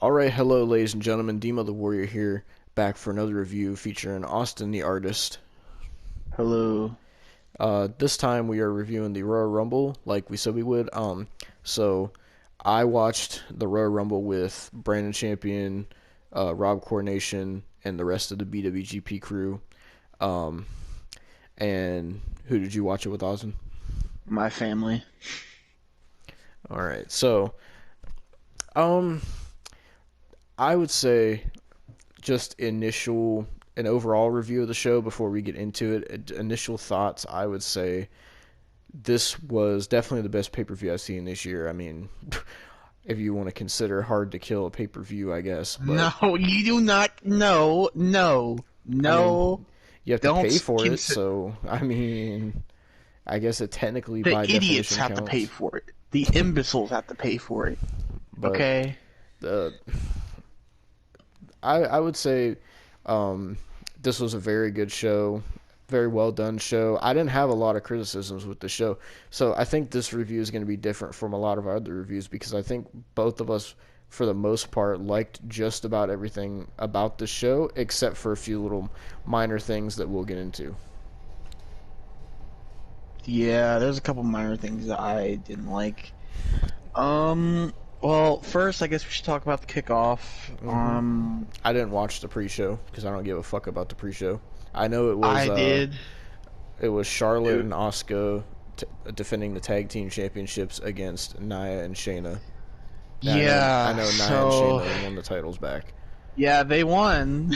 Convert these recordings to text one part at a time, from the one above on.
Alright, hello ladies and gentlemen, Demo the Warrior here, back for another review featuring Austin the Artist. Hello. This time we are reviewing the Royal Rumble, like we said we would. So I watched the Royal Rumble with Brandon Champion, Rob Coronation, and the rest of the BWGP crew. Um, and who did you watch it with, Austin? My family. Alright, so, um, I would say just an overall review of the show before we get into it. Initial thoughts, I would say this was definitely the best pay-per-view I've seen this year. I mean, if you want to consider Hard to Kill a pay-per-view, I guess. But No, you do not. No, no, I mean, no. you have to Don't pay for it, consider. so I mean, I guess it technically The by idiots definition have to pay counts. for it. The imbeciles have to pay for it. But Okay. the I would say this was a very good show, very well done show. I didn't have a lot of criticisms with the show, so I think this review is going to be different from a lot of our other reviews because I think both of us, for the most part, liked just about everything about the show, except for a few little minor things that we'll get into. Yeah, there's a couple minor things that I didn't like. Well, first, I guess we should talk about the kickoff. hmm I didn't watch the pre-show because I don't give a fuck about the pre-show. I know I did. it was Charlotte It, and Asuka defending the tag team championships against Nia and Shayna. Now, I yeah, know Nia and so Shayna won the titles back. yeah, they won.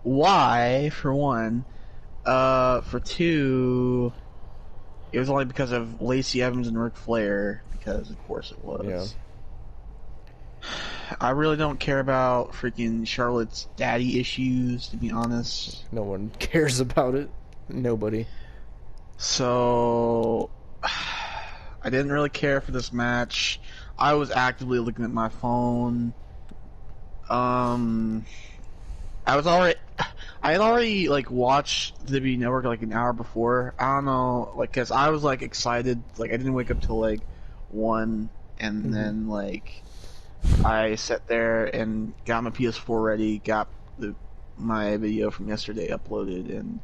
Why, for one? For two, it was only because of Lacey Evans and Ric Flair, because of course it Yeah, was. I really don't care about freaking Charlotte's daddy issues, to be honest. no one cares about it. Nobody. So, I didn't really care for this match. I was actively looking at my phone. Um, I was already, I had already like watched the WWE Network like an hour before. I don't know, like, cause I was like excited. Like, I didn't wake up till like 1, and hmm then like I sat there and got my PS4 ready, got my video from yesterday uploaded, and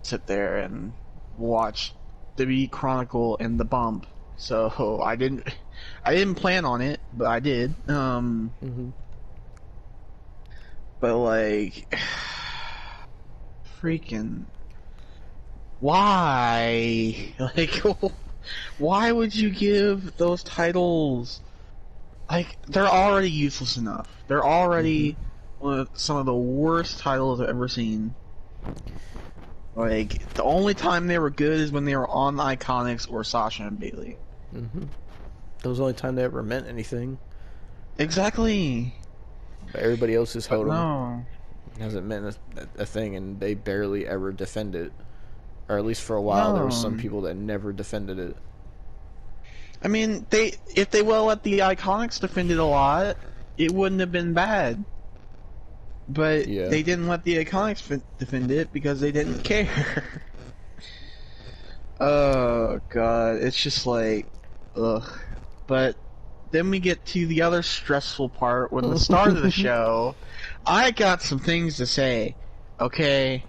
sit there and watch WWE Chronicle and the Bump. So I didn't plan on it, but I did. hmm But like, freaking, why? Like, why would you give those titles? Like, they're already useless enough. They're hmm already one of some of the worst titles I've ever seen. Like, the only time they were good is when they were on the Iconics or Sasha and Bailey. hmm That was the only time they ever meant anything. Exactly. But everybody else has But held them. no. Hasn't meant a thing, and they barely ever defend it. Or at least for a while, there was some No. people that never defended it. I mean, if they well let the Iconics defend it a lot, it wouldn't have been bad. But Yeah. they didn't let the Iconics defend it because they didn't care. Oh god, it's just like, ugh. But then we get to the other stressful part when the start of the show. I got some things to say. Okay,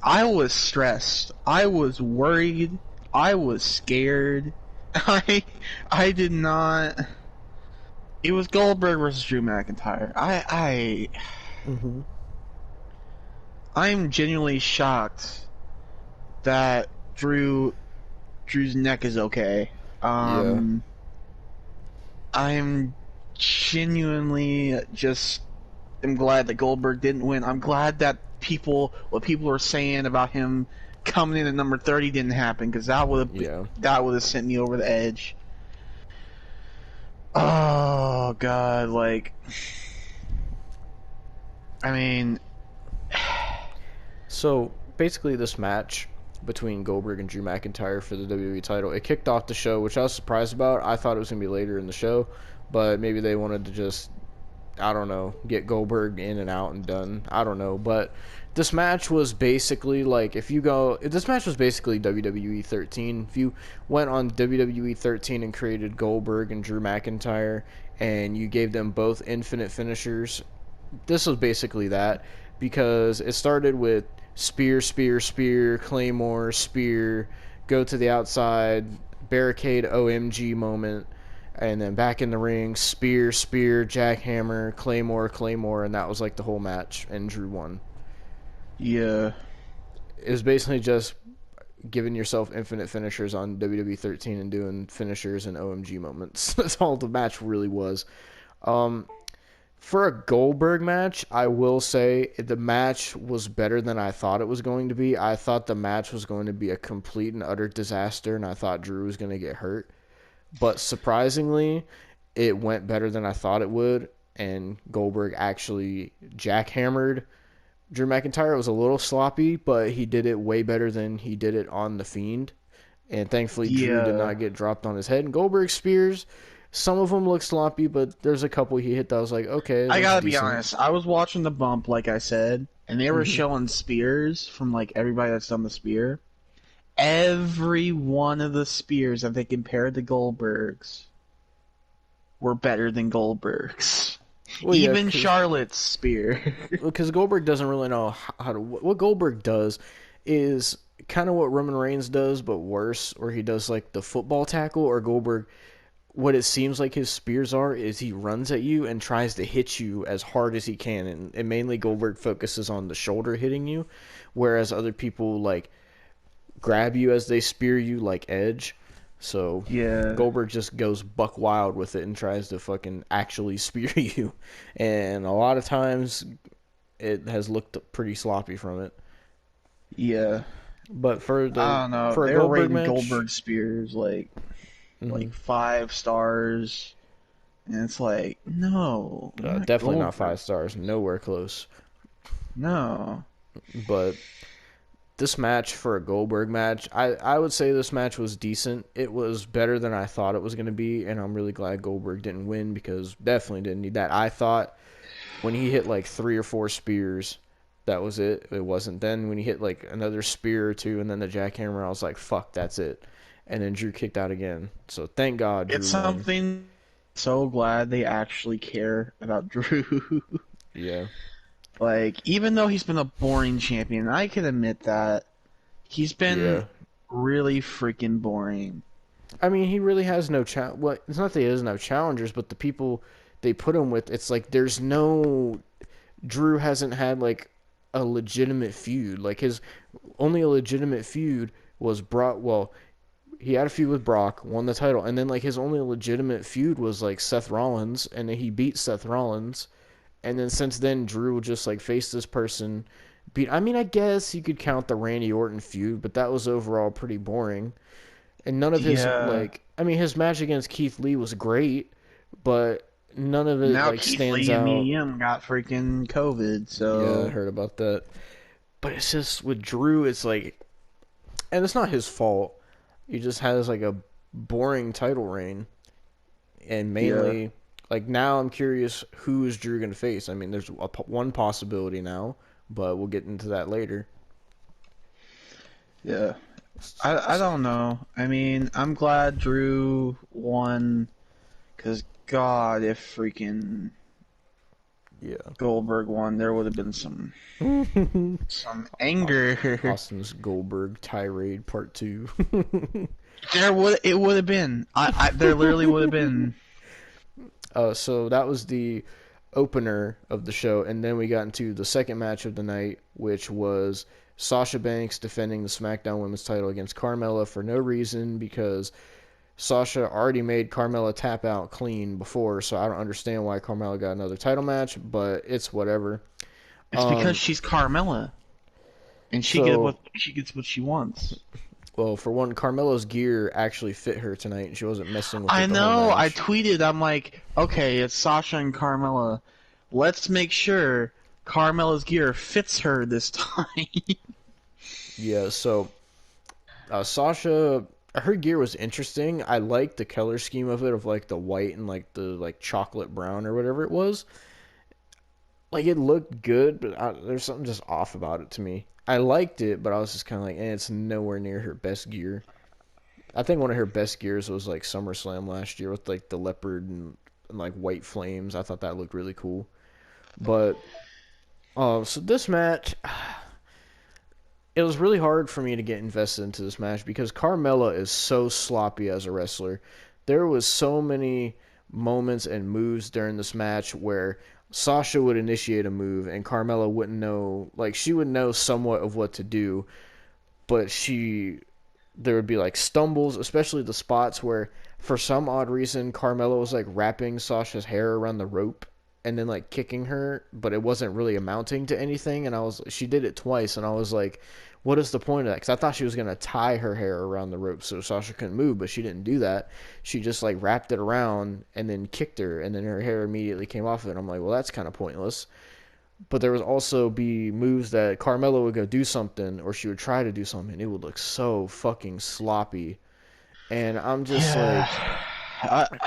I was stressed. I was worried. I was scared. I I did not. It was Goldberg versus Drew McIntyre. hmm I'm genuinely shocked that Drew's neck is okay. Yeah. Um, I'm genuinely just am glad that Goldberg didn't win. I'm glad that what people are saying about him coming in at number 30 didn't happen, because Yeah. that would have sent me over the edge. Oh god, like, I mean, So basically, this match between Goldberg and Drew McIntyre for the WWE title, it kicked off the show, which I was surprised about. I thought it was gonna be later in the show, but maybe they wanted to just I don't know, get Goldberg in and out and done. I don't know, but this match was basically like this match was basically WWE 13. If you went on WWE 13 and created Goldberg and Drew McIntyre and you gave them both infinite finishers, this was basically that, because it started with spear, spear, spear, claymore, spear, go to the outside, barricade, OMG moment, and then back in the ring, spear, spear, jackhammer, claymore, claymore, and that was like the whole match, and Drew won. Yeah. It was basically just giving yourself infinite finishers on WWE 13 and doing finishers and OMG moments. That's all the match really was. For a Goldberg match, I will say the match was better than I thought it was going to be. I thought the match was going to be a complete and utter disaster, and I thought Drew was going to get hurt. But surprisingly, it went better than I thought it would, and Goldberg actually jackhammered Drew McIntyre. It was a little sloppy, but he did it way better than he did it on The Fiend. And thankfully, Drew did not get dropped on his head. And Goldberg spears, some of them look sloppy, but there's a couple he hit that I was like, okay. I gotta be honest. I was watching the bump, like I said, and they were showing spears from like everybody that's done the spear. Every one of the spears that they compared to Goldberg's were better than Goldberg's. Well, even Charlotte's spear. Because Goldberg doesn't really know how to... What Goldberg does is kind of what Roman Reigns does, but worse, or he does like the football tackle, or Goldberg... What it seems like his spears are is he runs at you and tries to hit you as hard as he can, and mainly Goldberg focuses on the shoulder hitting you, whereas other people like grab you as they spear you like Edge. So yeah, Goldberg just goes buck wild with it and tries to fucking actually spear you, and a lot of times it has looked pretty sloppy from it. Yeah, but for the I don't know, for a Goldberg rating match, Goldberg spears like 5 stars, and it's like no, definitely Goldberg. not 5 stars, nowhere close. No, but this match for a Goldberg match, I would say this match was decent. It was better than I thought it was going to be, and I'm really glad Goldberg didn't win because definitely didn't need that. I thought when he hit like 3 or 4 spears, that was it. It wasn't. Then when he hit like another spear or two and then the jackhammer, I was like, fuck, that's it. And then Drew kicked out again. So thank God Drew it's something won. So glad they actually care about Drew. Yeah. Like, even though he's been a boring champion, I can admit that he's been really freaking boring. I mean, he really has no it's not that he doesn't have challengers, but the people they put him with, it's like there's no... Drew hasn't had like a legitimate feud. Like his only a legitimate feud was Brock. Well, he had a feud with Brock, won the title, and then like his only legitimate feud was like Seth Rollins, and then he beat Seth Rollins, and then since then Drew just like faced this person. I mean, I guess you could count the Randy Orton feud, but that was overall pretty boring. And none of his I mean, his match against Keith Lee was great, but none of it now like Keith stands Lee out. And Liam got freaking COVID, so yeah, I heard about that. But it's just with Drew, it's like, and it's not his fault. He just has like a boring title reign, and mainly like now I'm curious who is Drew gonna face. I mean, there's one possibility now, but we'll get into that later. Yeah, I don't know. I mean, I'm glad Drew won, because God, if freaking Goldberg won, there would have been some anger. Austin's Goldberg tirade part 2. It would have been. There literally would have been. So that was the opener of the show, and then we got into the second match of the night, which was Sasha Banks defending the SmackDown Women's title against Carmella for no reason, because Sasha already made Carmella tap out clean before, so I don't understand why Carmella got another title match, but it's whatever. It's because she's Carmella, and she gets what she wants. Well, for one, Carmella's gear actually fit her tonight, and she wasn't messing with it. I know. I tweeted, I'm like, okay, it's Sasha and Carmella. Let's make sure Carmella's gear fits her this time. Yeah, so Sasha, her gear was interesting. I liked the color scheme of it, of like the white and like the like chocolate brown or whatever it was. like it looked good, but there's something just off about it to me. I liked it, but I was just kind of like, it's nowhere near her best gear. I think one of her best gears was like SummerSlam last year with like the leopard and like white flames. I thought that looked really cool. But so this match, it was really hard for me to get invested into this match because Carmella is so sloppy as a wrestler. There was so many moments and moves during this match where Sasha would initiate a move and Carmella wouldn't know, like she would know somewhat of what to do, but there would be like stumbles, especially the spots where for some odd reason Carmella was like wrapping Sasha's hair around the rope and then like kicking her, but it wasn't really amounting to anything. And she did it twice, and I was like, what is the point of that? Because I thought she was gonna tie her hair around the rope so Sasha couldn't move, but she didn't do that. She just like wrapped it around and then kicked her, and then her hair immediately came off of it. I'm like, well, that's kind of pointless. But there would also be moves that Carmella would go do something, or she would try to do something, and it would look so fucking sloppy. And I'm just Yeah. like,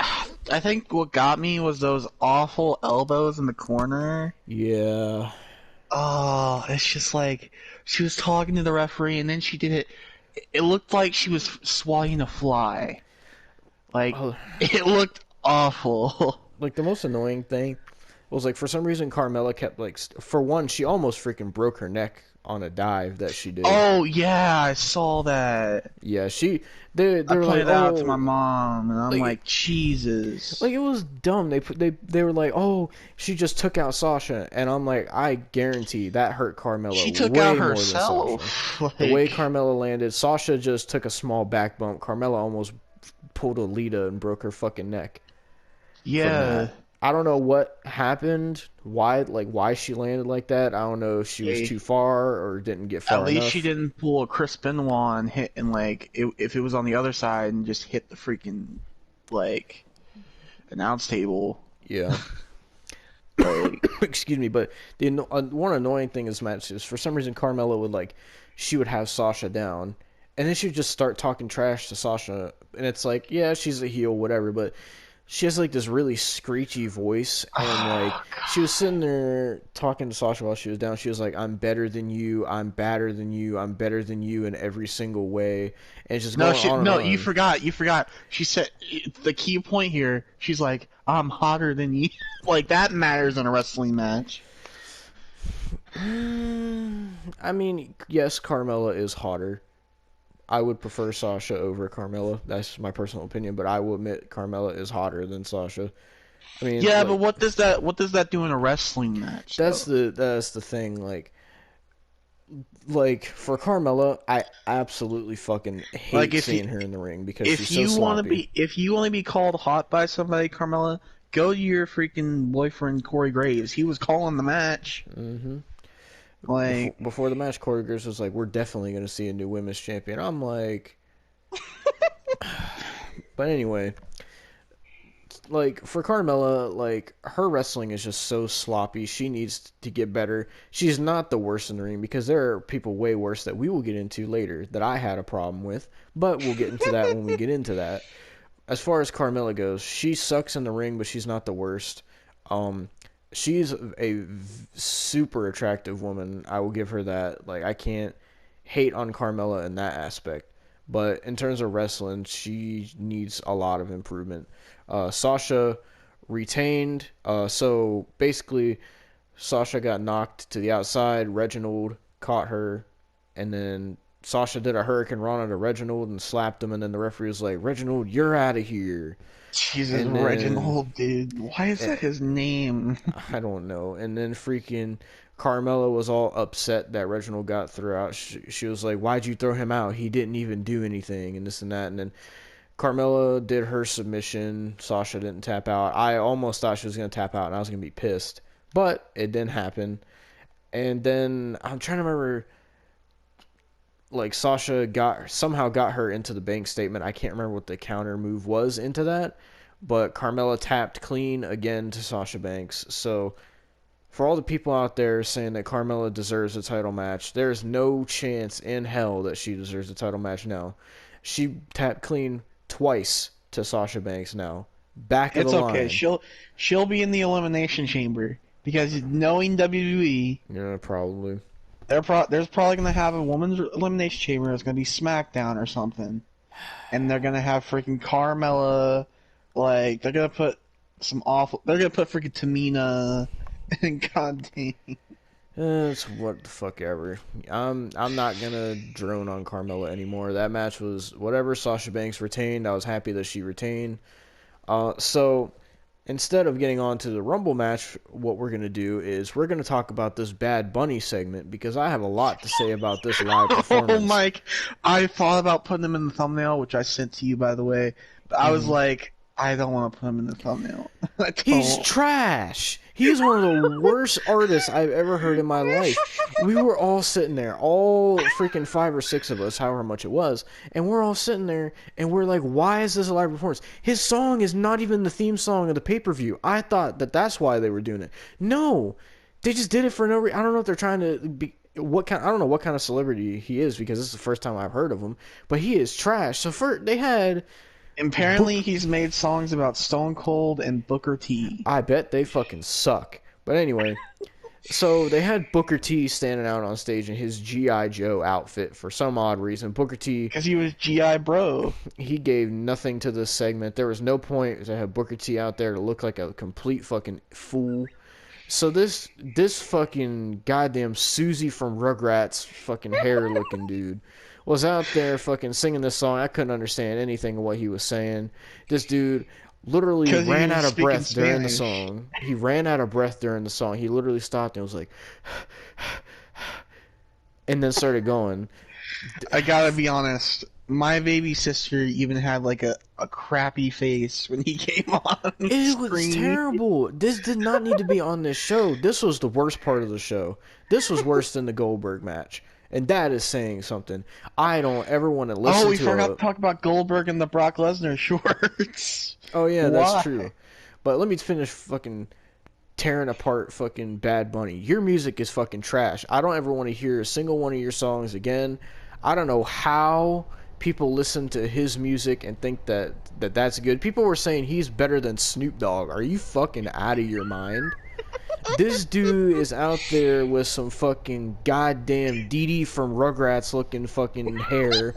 I think what got me was those awful elbows in the corner. yeah. Oh, it's just like she was talking to the referee and then she did it. It looked like she was swatting a fly. Like, Oh, it looked awful. like the most annoying thing was like for some reason Carmella kept like for one she almost freaking broke her neck on a dive that she did. Oh, yeah, I saw that. Yeah, I they were like, pointed out to my mom and I'm like, Jesus. like it was dumb. They were like, oh, she just took out Sasha, and I'm like, I guarantee that hurt Carmella She took way out more than Sasha. herself. The way Like, Carmella landed, Sasha just took a small back bump. Carmella almost pulled a Lita and broke her fucking neck from yeah. that. I don't know what happened, why she landed like that. I don't know if she was too far or didn't get At far least enough. she didn't pull a Chris Benoit and hit and like if it was on the other side and just hit the freaking like announce table. Yeah. Like, Excuse me, but the one annoying thing in this match is for some reason Carmella she would have Sasha down, and then she would just start talking trash to Sasha, and it's like, yeah, she's a heel, whatever, but she has like this really screechy voice, and like she was sitting there talking to Sasha while she was down. She was like, "I'm better than you. I'm badder than you. I'm better than you in every single way," and it's just no, going on and on. you forgot. You forgot. She said the key point here. She's like, "I'm hotter than you." Like that matters in a wrestling match. I mean, yes, Carmella is hotter. I would prefer Sasha over Carmella. That's my personal opinion, but I will admit Carmella is hotter than Sasha. I mean, Yeah, like, but what does that do in a wrestling match? that's Though? the thing. Like for Carmella, I absolutely fucking hate Like seeing her in the ring because she's if so you want to sloppy. if you want to be called hot by somebody, Carmella, go to your freaking boyfriend Corey Graves. He was calling the match. hmm Like, Before the match, Corey Graves was like, "We're definitely going to see a new women's champion." I'm like, but anyway, like for Carmella, like her wrestling is just so sloppy. She needs to get better. She's not the worst in the ring because there are people way worse that we will get into later that I had a problem with, but we'll get into that when we get into that. As far as Carmella goes, she sucks in the ring, but she's not the worst. She's a super attractive woman. I will give her that. Like I can't hate on Carmella in that aspect. But in terms of wrestling, she needs a lot of improvement. Sasha retained. So basically, Sasha got knocked to the outside. Reginald caught her, and then Sasha did a Hurricane Rana to Reginald and slapped him. And then the referee was like, "Reginald, you're out of here." Jesus, And then Reginald, dude. Why is that his name? I don't know. And then freaking Carmella was all upset that Reginald got thrown out. She was like, "Why'd you throw him out? He didn't even do anything," and this and that. And then Carmella did her submission. Sasha didn't tap out. I almost thought she was going to tap out, and I was going to be pissed. But it didn't happen. And then I'm trying to remember, like Sasha somehow got her into the bank statement. I can't remember what the counter move was into that, but Carmella tapped clean again to Sasha Banks. So for all the people out there saying that Carmella deserves a title match, there's no chance in hell that she deserves a title match now. She tapped clean twice to Sasha Banks now. Back of It's the okay. line. She'll be in the elimination chamber. Because knowing WWE, Yeah, probably. there's probably gonna have a women's elimination chamber. It's gonna be SmackDown or something, and they're gonna have freaking Carmella. Like they're gonna put some awful. They're gonna put freaking Tamina and God dang. It's what the fuck ever. I'm not gonna drone on Carmella anymore. That match was whatever. Sasha Banks retained. I was happy that she retained. So instead of getting on to the Rumble match, what we're gonna do is we're gonna talk about this Bad Bunny segment because I have a lot to say about this live performance. Oh, Mike, I thought about putting him in the thumbnail, which I sent to you, by the way. But I was like, I don't want to put him in the thumbnail. He's trash. He's one of the worst artists I've ever heard in my life. We were all sitting there, all freaking 5 or 6 of us, however much it was, and we're all sitting there, and we're like, why is this a live performance? His song is not even the theme song of the pay-per-view. I thought that that's why they were doing it. No, they just did it for no reason. I don't know if they're trying to be... I don't know what kind of celebrity he is because this is the first time I've heard of him, but he is trash. So they had... Apparently, he's made songs about Stone Cold and Booker T. I bet they fucking suck. But anyway, so they had Booker T standing out on stage in his G.I. Joe outfit for some odd reason. Booker T... Because he was G.I. Bro. He gave nothing to this segment. There was no point to have Booker T out there to look like a complete fucking fool. So this fucking goddamn Susie from Rugrats fucking hair looking dude was out there fucking singing this song. I couldn't understand anything of what he was saying. This dude literally ran out of breath during the song. He ran out of breath during the song. He literally stopped and was like, and then started going. I gotta be honest. My baby sister even had like a crappy face when he came on. It was terrible. This did not need to be on this show. This was the worst part of the show. This was worse than the Goldberg match. And that is saying something. I don't ever want to listen to... Oh, we forgot to talk about Goldberg and the Brock Lesnar shorts. Oh, yeah, that's true. But let me finish fucking tearing apart fucking Bad Bunny. Your music is fucking trash. I don't ever want to hear a single one of your songs again. I don't know how people listen to his music and think that's good. People were saying he's better than Snoop Dogg. Are you fucking out of your mind? This dude is out there with some fucking goddamn Dee Dee from Rugrats looking fucking hair.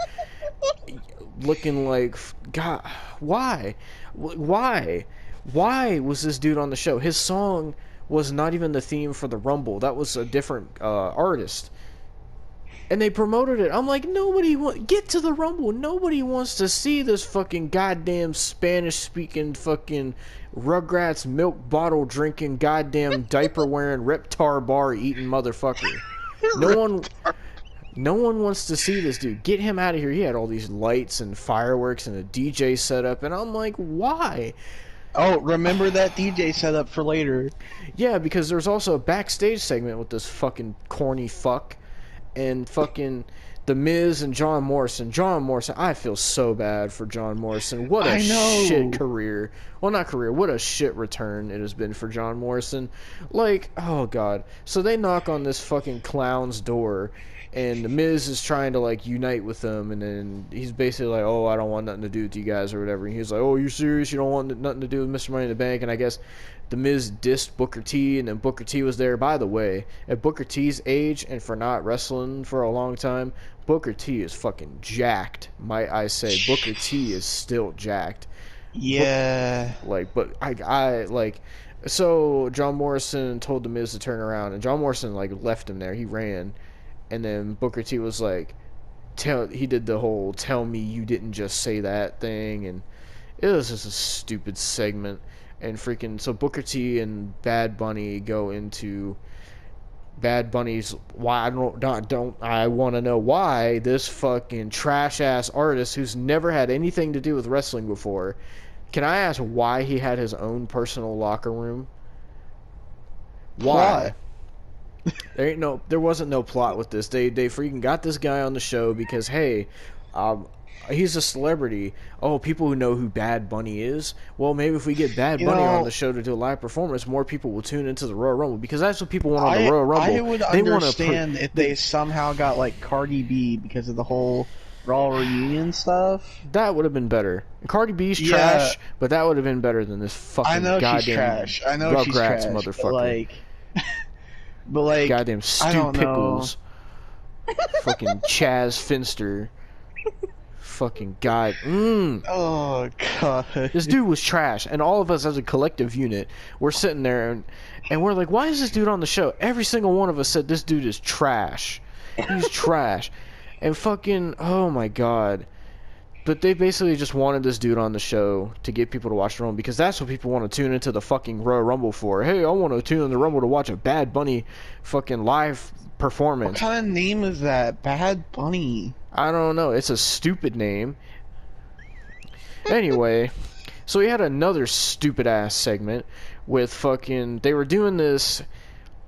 Looking like... God, why? Why? Why was this dude on the show? His song was not even the theme for the Rumble. That was a different artist. And they promoted it. I'm like, get to the Rumble. Nobody wants to see this fucking goddamn Spanish-speaking fucking Rugrats milk bottle drinking goddamn diaper wearing Reptar bar eating motherfucker. No one wants to see this dude. Get him out of here. He had all these lights and fireworks and a DJ setup, and I'm like, why? Oh, remember that DJ setup for later. Yeah, because there's also a backstage segment with this fucking corny fuck. And fucking The Miz and John Morrison. John Morrison, I feel so bad for John Morrison. What a shit career. Well, not career. What a shit return it has been for John Morrison. Like, oh god. So they knock on this fucking clown's door, and The Miz is trying to like unite with them, and then he's basically like, oh, I don't want nothing to do with you guys or whatever. And he's like, oh, you serious? You don't want nothing to do with Mr. Money in the Bank? And I guess The Miz dissed Booker T, and then Booker T was there. By the way, at Booker T's age and for not wrestling for a long time, Booker T is fucking jacked, might I say. Booker T is still jacked. Yeah. So John Morrison told The Miz to turn around, and John Morrison like left him there. He ran, and then Booker T was like, he did the whole "tell me you didn't just say that" thing, and it was just a stupid segment. And freaking, so Booker T and Bad Bunny go into Bad Bunny's, why I want to know why this fucking trash ass artist who's never had anything to do with wrestling before. Can I ask why he had his own personal locker room? Why? There wasn't no plot with this. They freaking got this guy on the show because hey, he's a celebrity. Oh, people who know who Bad Bunny is. Well, maybe if we get Bad Bunny on the show to do a live performance, more people will tune into the Royal Rumble because that's what people want on the Royal Rumble. I would understand if they somehow got like Cardi B because of the whole Raw reunion stuff. That would have been better. Cardi B's trash, but that would have been better than this fucking goddamn she's trash. I know Rugrats she's trash, motherfucker. Like, But like, Goddamn I Stu don't know. Pickles. Fucking Chaz Finster. Fucking God. Oh god. This dude was trash. And all of us as a collective unit, we're sitting there and we're like, why is this dude on the show? Every single one of us said this dude is trash. He's trash. And fucking, oh my God. But they basically just wanted this dude on the show to get people to watch the Rumble because that's what people want to tune into the fucking Royal Rumble for. Hey, I want to tune in the Rumble to watch a Bad Bunny fucking live performance. What kind of name is that? Bad Bunny. I don't know. It's a stupid name. Anyway, so we had another stupid ass segment with fucking. They were doing this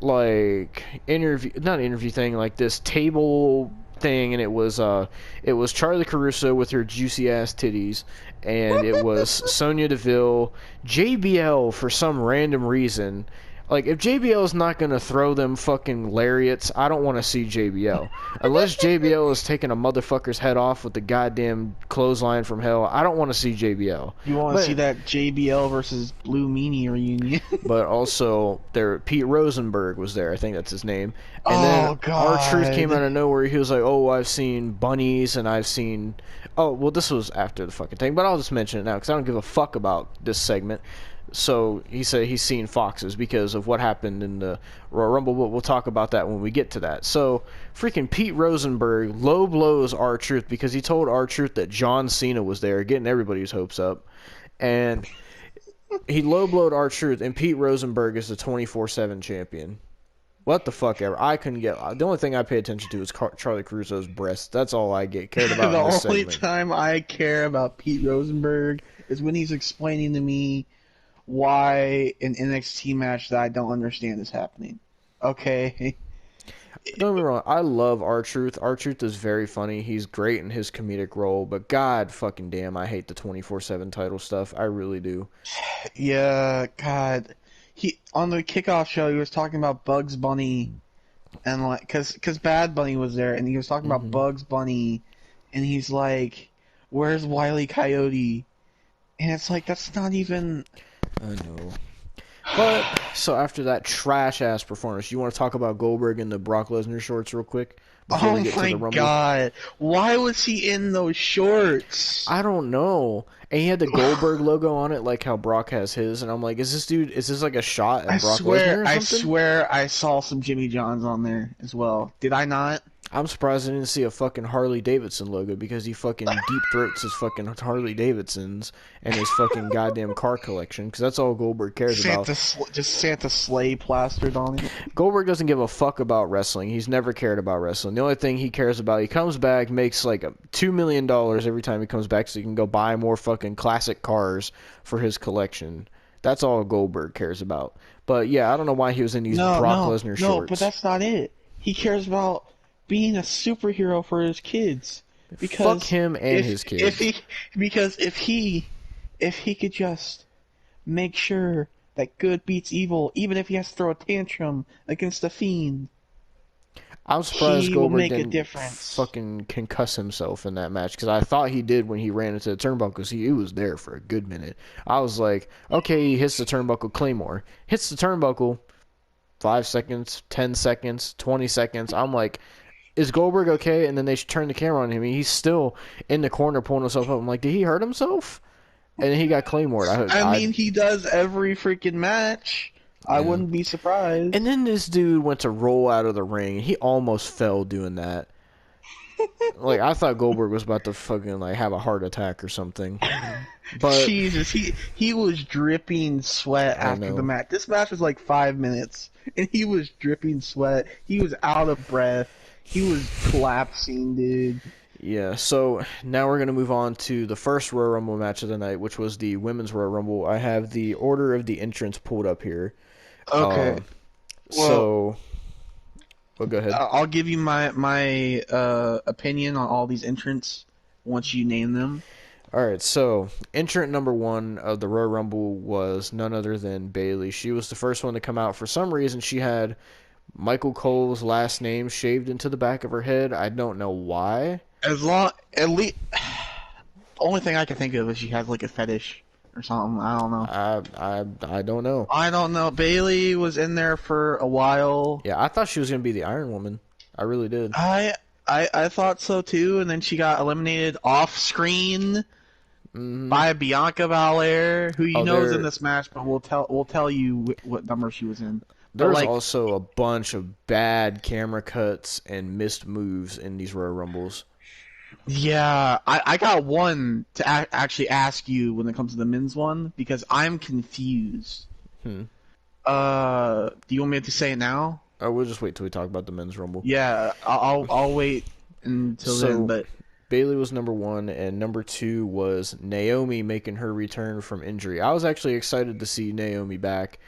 like not interview thing, like this table thing, and it was Charlie Caruso with her juicy ass titties, and it was Sonya Deville, JBL for some random reason. Like, if JBL is not gonna throw them fucking lariats, I don't want to see JBL. Unless JBL is taking a motherfucker's head off with the goddamn clothesline from hell, I don't want to see JBL. You want to see that JBL versus Blue Meanie reunion? But also, Pete Rosenberg was there. I think that's his name. And then God. R-Truth came out of nowhere. He was like, "Oh, I've seen bunnies, and I've seen." Oh, well, this was after the fucking thing, but I'll just mention it now because I don't give a fuck about this segment. So he said he's seen foxes because of what happened in the Royal Rumble, but we'll talk about that when we get to that. So freaking Pete Rosenberg low blows R-Truth because he told R-Truth that John Cena was there, getting everybody's hopes up. And he low blowed R-Truth, and Pete Rosenberg is the 24/7 champion. What the fuck ever. I couldn't get... The only thing I pay attention to is Charlie Caruso's breasts. That's all I cared about The in this only segment. time I care about Pete Rosenberg is when he's explaining to me why an NXT match that I don't understand is happening. Okay. Don't get me wrong, I love R-Truth. R-Truth is very funny. He's great in his comedic role, but god fucking damn, I hate the 24/7 title stuff. I really do. Yeah, God. He on the kickoff show he was talking about Bugs Bunny and like cuz Bad Bunny was there and he was talking about Bugs Bunny and he's like, "Where's Wile E. Coyote?" And it's like that's not even I know. But, so after that trash-ass performance, you want to talk about Goldberg in the Brock Lesnar shorts real quick? Before we get to the Rumble? God. Why was he in those shorts? I don't know. And he had the Goldberg logo on it, like how Brock has his, and I'm like, is this like a shot at Brock Lesnar or something? I swear I saw some Jimmy Johns on there as well. Did I not? I'm surprised I didn't see a fucking Harley Davidson logo because he fucking deep throats his fucking Harley Davidsons and his fucking goddamn car collection because that's all Goldberg cares about. Just Santa Sleigh plastered on it. Goldberg doesn't give a fuck about wrestling. He's never cared about wrestling. The only thing he cares about, he comes back, makes like $2 million every time he comes back so he can go buy more fucking classic cars for his collection. That's all Goldberg cares about. But yeah, I don't know why he was in these Brock Lesnar shorts. No, but that's not it. He cares about being a superhero for his kids. Because fuck him and his kids. If he could just make sure that good beats evil, even if he has to throw a tantrum against the Fiend, I'm surprised Goldberg didn't difference. fucking concuss himself in that match because I thought he did when he ran into the turnbuckle because he was there for a good minute. I was like, okay, he hits the turnbuckle Claymore. Hits the turnbuckle, 5 seconds, 10 seconds, 20 seconds. I'm like, is Goldberg okay? And then they turn the camera on him. He's still in the corner pulling himself up. I'm like, did he hurt himself? And then he got Claymored. I mean, he does every freaking match. Yeah. I wouldn't be surprised. And then this dude went to roll out of the ring. He almost fell doing that. Like, I thought Goldberg was about to fucking, like, have a heart attack or something. But Jesus, he was dripping sweat after the match. This match was like 5 minutes, and he was dripping sweat. He was out of breath. He was collapsing, dude. Yeah, so now we're going to move on to the first Royal Rumble match of the night, which was the Women's Royal Rumble. I have the order of the entrance pulled up here. Okay. Well, go ahead. I'll give you my opinion on all these entrants once you name them. All right, so entrant number 1 of the Royal Rumble was none other than Bayley. She was the first one to come out. For some reason, she had Michael Cole's last name shaved into the back of her head. I don't know why. At least, the only thing I can think of is she has like a fetish or something. I don't know. I don't know. I don't know. Bayley was in there for a while. Yeah, I thought she was gonna be the Iron Woman. I really did. I thought so too, and then she got eliminated off screen by Bianca Belair, who you know is in this match, but we'll tell you what number she was in. There's also a bunch of bad camera cuts and missed moves in these Royal Rumbles. Yeah, I got one to actually ask you when it comes to the men's one, because I'm confused. Do you want me to say it now? We'll just wait till we talk about the men's Rumble. Yeah, I'll wait until then. But Bayley was number 1, and number 2 was Naomi making her return from injury. I was actually excited to see Naomi back.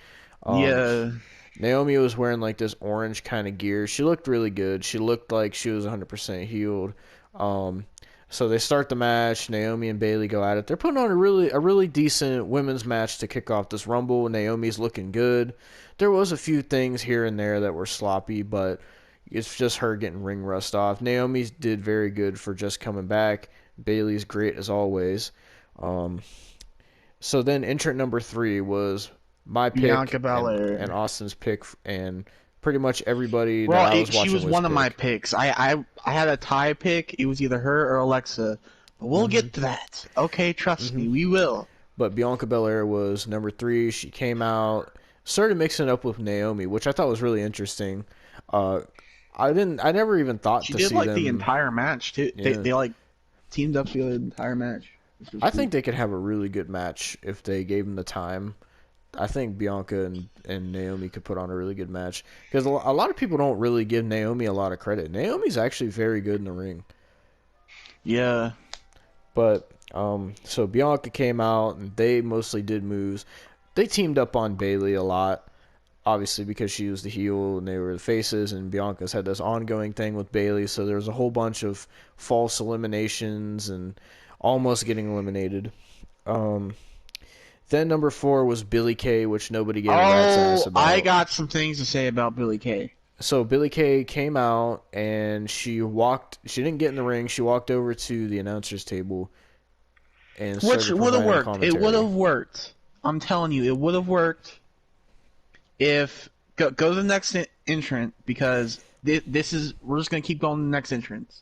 Yeah. Naomi was wearing like this orange kind of gear. She looked really good. She looked like she was 100% healed. So they start the match. Naomi and Bayley go at it. They're putting on a really decent women's match to kick off this Rumble. Naomi's looking good. There was a few things here and there that were sloppy, but it's just her getting ring rust off. Naomi did very good for just coming back. Bayley's great as always. So then entrant number 3 was my pick Bianca Belair. And Austin's pick, and pretty much everybody that I was watching she was one of my picks. I had a tie pick. It was either her or Alexa. But we'll get to that. Okay, trust me, we will. But Bianca Belair was number 3. She came out, started mixing it up with Naomi, which I thought was really interesting. I never even thought she to did see like them. The entire match too. Yeah. They like teamed up together the entire match. I think they could have a really good match if they gave them the time. I think Bianca and Naomi could put on a really good match, because a lot of people don't really give Naomi a lot of credit. Naomi's actually very good in the ring. Yeah. But so Bianca came out and they mostly did moves. They teamed up on Bayley a lot, obviously because she was the heel and they were the faces, and Bianca's had this ongoing thing with Bayley, so there was a whole bunch of false eliminations and almost getting eliminated. Then number 4 was Billie Kay, which nobody gave a rat's ass about. I got some things to say about Billie Kay. So Billie Kay came out and she didn't get in the ring. She walked over to the announcer's table and which would have worked. It would have worked. I'm telling you, it would have worked if go to the next entrant, because we're just gonna keep going to the next entrance.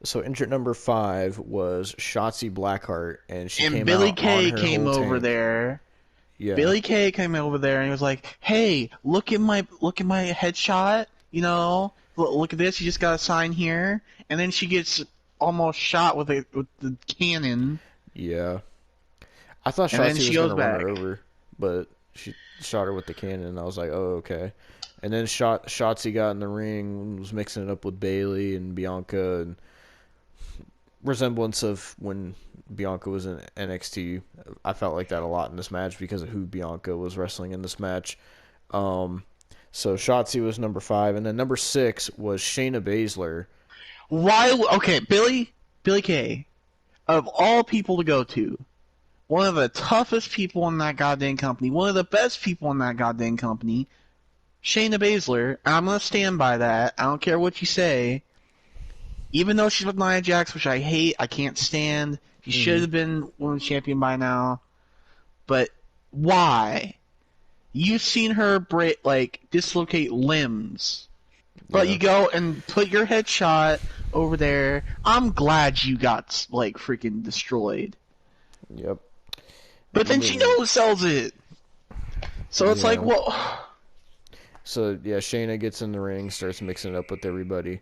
So entrant number 5 was Shotzi Blackheart, and Billie Kay came over there. Yeah. Billie Kay came over there and he was like, "Hey, look at my headshot. You know, look at this. You just got a sign here." And then she gets almost shot with the cannon. Yeah. I thought Shotzi was gonna run her over, but she shot her with the cannon, and I was like, "Oh, okay." And then Shotzi got in the ring, was mixing it up with Bayley and Bianca, and resemblance of when Bianca was in NXT. I felt like that a lot in this match because of who Bianca was wrestling in this match. So Shotzi was number 5, and then number 6 was Shayna Baszler. Why? Okay, Billie Kay, of all people to go to, one of the toughest people in that goddamn company, one of the best people in that goddamn company, Shayna Baszler, and I'm gonna stand by that. I don't care what you say. Even though she's with Nia Jax, which I hate, I can't stand. She should have been women's champion by now. But why? You've seen her dislocate limbs. But you go and put your headshot over there. I'm glad you got freaking destroyed. Yep. But then she sells it. So it's like, well. So yeah, Shayna gets in the ring, starts mixing it up with everybody.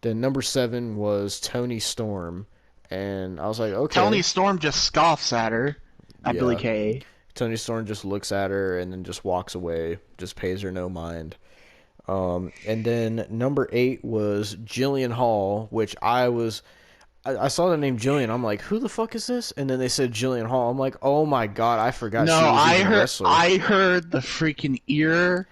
Then number 7 was Toni Storm, and I was like, okay. Toni Storm just scoffs at her, at Billie Kay. Toni Storm just looks at her and then just walks away, just pays her no mind. And then number 8 was Jillian Hall, which I saw the name Jillian. I'm like, who the fuck is this? And then they said Jillian Hall. I'm like, oh my god, I forgot she was even a wrestler. I heard the freaking ear,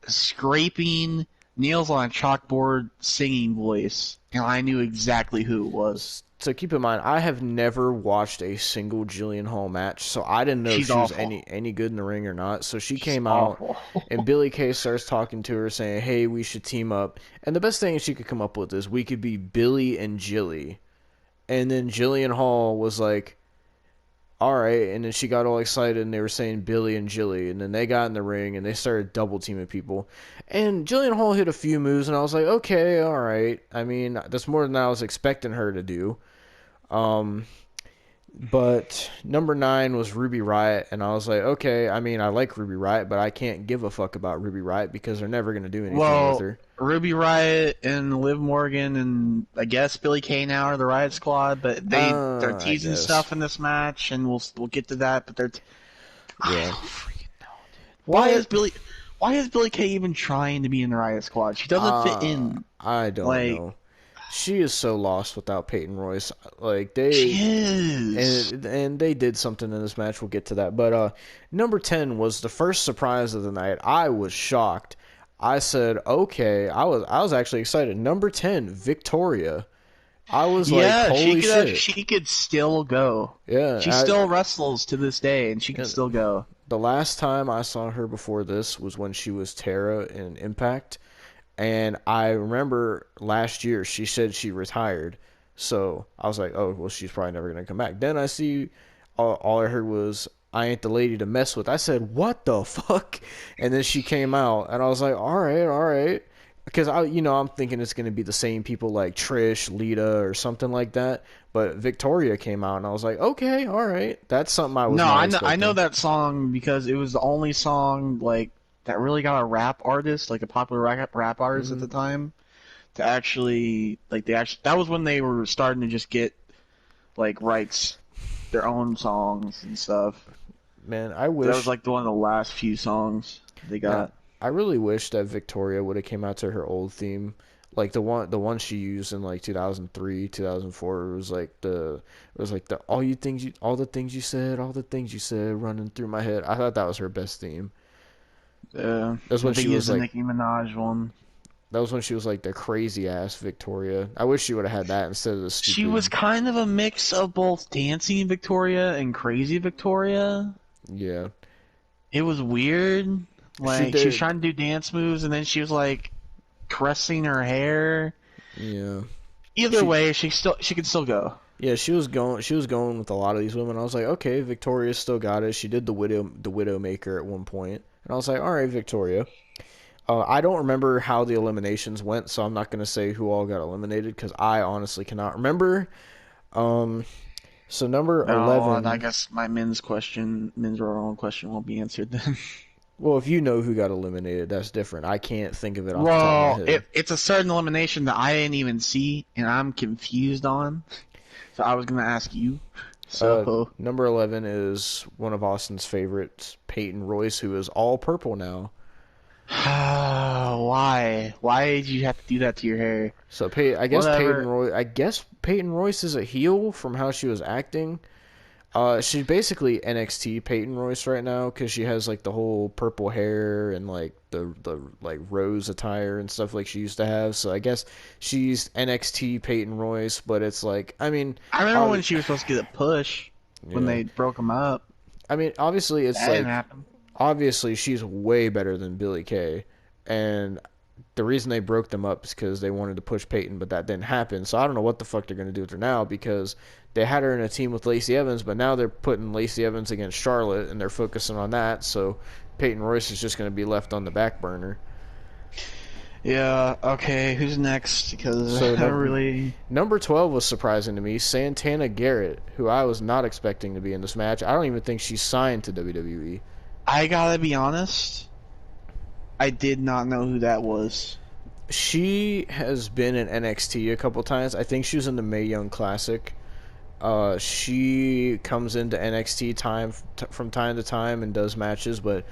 scraping nails on a chalkboard singing voice, and I knew exactly who it was. So keep in mind, I have never watched a single Jillian Hall match, so I didn't know if she was any good in the ring or not. So she came out, and Billie Kay starts talking to her, saying, hey, we should team up. And the best thing she could come up with is we could be Billy and Jilly. And then Jillian Hall was like, all right. And then she got all excited and they were saying Billy and Jilly. And then they got in the ring and they started double teaming people. And Jillian Hall hit a few moves and I was like, okay, all right. I mean, that's more than I was expecting her to do. But number 9 was Ruby Riott, and I was like, okay, I mean, I like Ruby Riott, but I can't give a fuck about Ruby Riott because they're never going to do anything with her. Ruby Riott and Liv Morgan and I guess Billie Kay now are the Riott Squad, but they're teasing stuff in this match, and we'll get to that. But I don't freaking know, dude. Why is Billie Kay even trying to be in the Riott Squad? She doesn't fit in. I don't know. She is so lost without Peyton Royce. Like she is. And they did something in this match. We'll get to that. But number 10 was the first surprise of the night. I was shocked. I said, okay. I was actually excited. Number 10, Victoria. I was like, holy shit. She could still go. Yeah. She still wrestles to this day, and she can still go. The last time I saw her before this was when she was Tara in Impact. And I remember last year she said she retired. So I was like, oh, well, she's probably never going to come back. Then I see all I heard was, I ain't the lady to mess with. I said, what the fuck? And then she came out and I was like, all right. Because I'm thinking it's going to be the same people like Trish, Lita, or something like that. But Victoria came out and I was like, okay, all right. That's something I was not expecting. I know that song because it was the only song that really got a rap artist, like a popular rap artist at the time, to actually that was when they were starting to just get rights, their own songs and stuff. Man, I wish that was one of the last few songs they got. I really wish that Victoria would have came out to her old theme, like the one she used in 2003, 2004. It was like the all the things you said running through my head. I thought that was her best theme. Yeah, that's when she was the Nicki Minaj one. That was when she was the crazy ass Victoria. I wish she would have had that instead of the stupid. She was kind of a mix of both dancing Victoria and crazy Victoria. Yeah, it was weird. She was trying to do dance moves, and then she was caressing her hair. Yeah. Either way, she could still go. Yeah, she was going with a lot of these women. I was like, okay, Victoria's still got it. She did the Widowmaker at one point. And I was like, all right, Victoria. I don't remember how the eliminations went, so I'm not going to say who all got eliminated because I honestly cannot remember. So number 11. I guess my men's Royal Rumble question won't be answered then. Well, if you know who got eliminated, that's different. I can't think of it off the top of my head. It's a certain elimination that I didn't even see, and I'm confused on. So I was going to ask you. So number 11 is one of Austin's favorites, Peyton Royce, who is all purple now. Why? Why did you have to do that to your hair? So I guess Peyton Royce is a heel from how she was acting. She's basically NXT Peyton Royce right now because she has the whole purple hair and the rose attire and stuff like she used to have. So I guess she's NXT Peyton Royce, but it's I remember when she was supposed to get a push when they broke them up. I mean, obviously it's that didn't happen. Obviously she's way better than Billie Kay, and the reason they broke them up is because they wanted to push Peyton, but that didn't happen. So I don't know what the fuck they're gonna do with her now because they had her in a team with Lacey Evans, but now they're putting Lacey Evans against Charlotte, and they're focusing on that. So Peyton Royce is just going to be left on the back burner. Yeah, okay, who's next? Because number 12 was surprising to me. Santana Garrett, who I was not expecting to be in this match. I don't even think she's signed to WWE. I gotta be honest, I did not know who that was. She has been in NXT a couple times. I think she was in the Mae Young Classic. She comes into NXT from time to time and does matches, but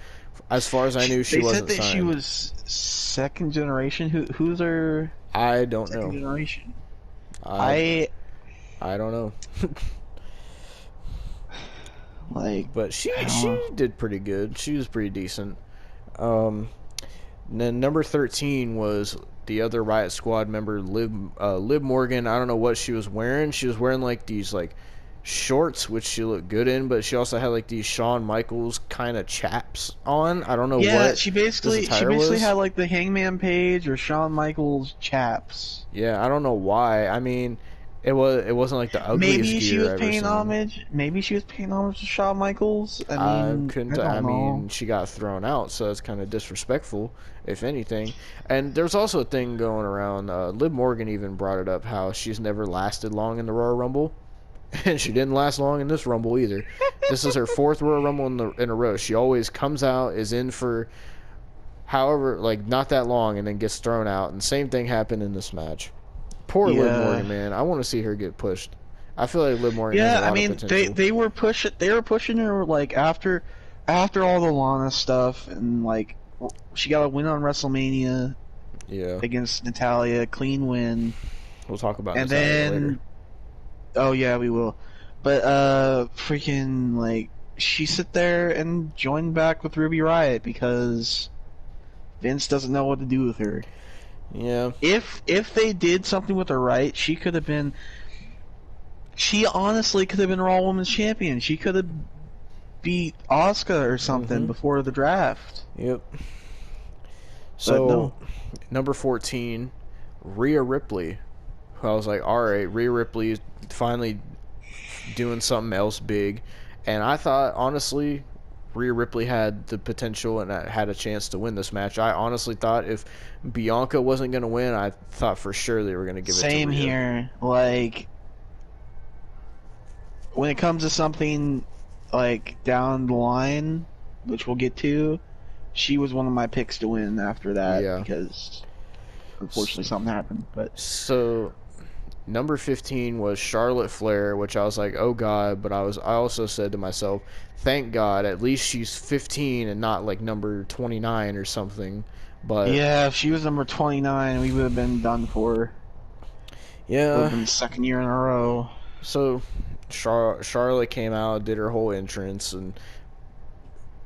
as far as I knew, she wasn't signed. They said that she was second generation. Who's her? I don't know. Second generation. I don't know. But she did pretty good. She was pretty decent. And then number 13 was the other Riott Squad member, Liv Morgan. I don't know what she was wearing. She was wearing these shorts, which she looked good in, but she also had these Shawn Michaels kind of chaps on. I don't know what. Yeah, she basically had the Hangman Page or Shawn Michaels chaps. Yeah, I don't know why. I mean, It wasn't like the ugliest Maybe she gear was I've ever paying seen. homage. Maybe she was paying homage to Shawn Michaels. I I mean, couldn't. I don't I know. mean, she got thrown out, so it's kind of disrespectful, if anything. And there's also a thing going around. Liv Morgan even brought it up how she's never lasted long in the Royal Rumble, and she didn't last long in this Rumble either. This is her fourth Royal Rumble in a row. She always comes out, is in for however, like not that long, and then gets thrown out. And same thing happened in this match. Poor Liv Morgan, man. I want to see her get pushed. I feel like Liv Morgan has a Yeah, I lot of mean, potential. they were pushing her like after all the Lana stuff, and like she got a win on WrestleMania Yeah, against Natalia, clean win, we'll talk about and Natalia later. then oh yeah, we will. But freaking like she sit there and joined back with Ruby Riott because Vince doesn't know what to do with her. Yeah. If they did something with her right, she could have been. She honestly could have been Raw Women's Champion. She could have beat Asuka or something before the draft. Yep. So, no. number 14, Rhea Ripley. I was like, all right, Rhea Ripley is finally doing something else big. And I thought, honestly, Rhea Ripley had the potential and had a chance to win this match. I honestly thought if Bianca wasn't going to win, I thought for sure they were going to give it to Rhea. Same here. Like, when it comes to something like down the line, which we'll get to, she was one of my picks to win after that because unfortunately something happened. But so number 15 was Charlotte Flair, which I was like, oh god, but I also said to myself, thank god, at least she's 15 and not like number 29 or something. But yeah, if she was number 29, we would have been done for. Yeah, would have been the second year in a row. So Charlotte came out, did her whole entrance, and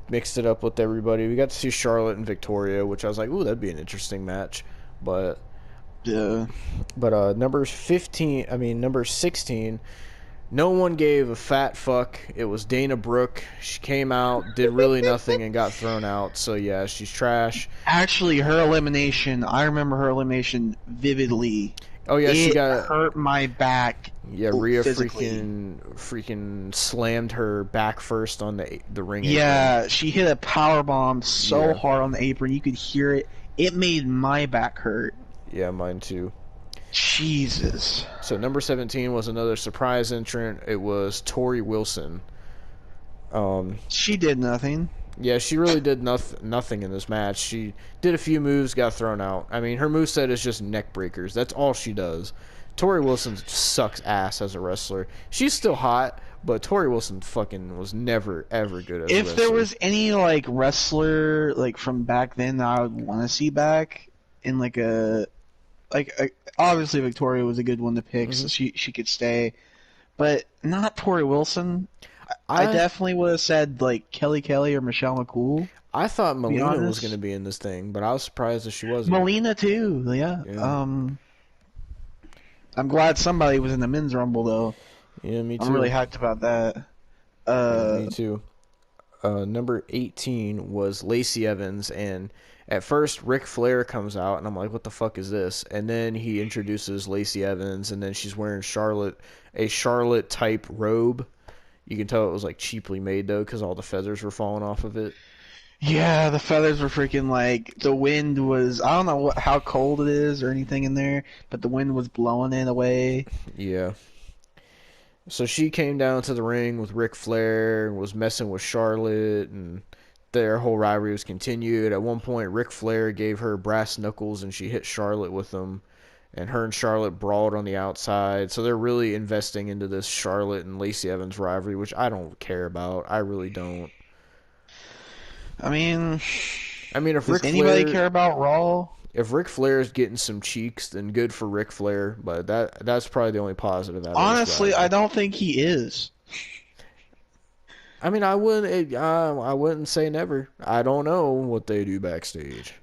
mixed it up with everybody. We got to see Charlotte and Victoria, which I was like, ooh, that'd be an interesting match. But yeah. But number 16, no one gave a fat fuck. It was Dana Brooke. She came out, did really nothing, and got thrown out. So yeah, she's trash. Actually, her elimination, I remember her elimination vividly. Oh yeah, she got hurt my back. Yeah, Rhea physically. freaking slammed her back first on the ring. Yeah, apron. she hit a power bomb so hard on the apron, you could hear it. It made my back hurt. Yeah, mine too. Jesus. So number 17 was another surprise entrant. It was Tori Wilson. She did nothing. Yeah, she really did nothing in this match. She did a few moves, got thrown out. I mean, her moveset is just neck breakers. That's all she does. Tori Wilson sucks ass as a wrestler. She's still hot, but Tori Wilson fucking was never, ever good as a wrestler. If there was any, like, wrestler, like, from back then that I would want to see back in, like, obviously Victoria was a good one to pick, so she could stay. But not Tori Wilson. I definitely would have said, like, Kelly or Michelle McCool. I thought Melina was going to be in this thing, but I was surprised that she wasn't. Melina, too, yeah. I'm glad somebody was in the men's rumble, though. Yeah, me too. I'm really hyped about that. Me too. Number 18 was Lacey Evans, and at first Ric Flair comes out, and I'm like, what the fuck is this? And then he introduces Lacey Evans, and then she's wearing a Charlotte-type robe. You can tell it was like cheaply made, though, because all the feathers were falling off of it. Yeah, the feathers were freaking like, the wind was, I don't know how cold it is or anything in there, but the wind was blowing it away. Yeah. So she came down to the ring with Ric Flair and was messing with Charlotte, and their whole rivalry was continued. At one point, Ric Flair gave her brass knuckles, and she hit Charlotte with them, and her and Charlotte brawled on the outside. So they're really investing into this Charlotte and Lacey Evans rivalry, which I don't care about. I really don't. I mean, if does anybody care about Raw? If Ric Flair is getting some cheeks, then good for Ric Flair. But that's probably the only positive out of Honestly, I don't think he is. I mean, I wouldn't say never. I don't know what they do backstage.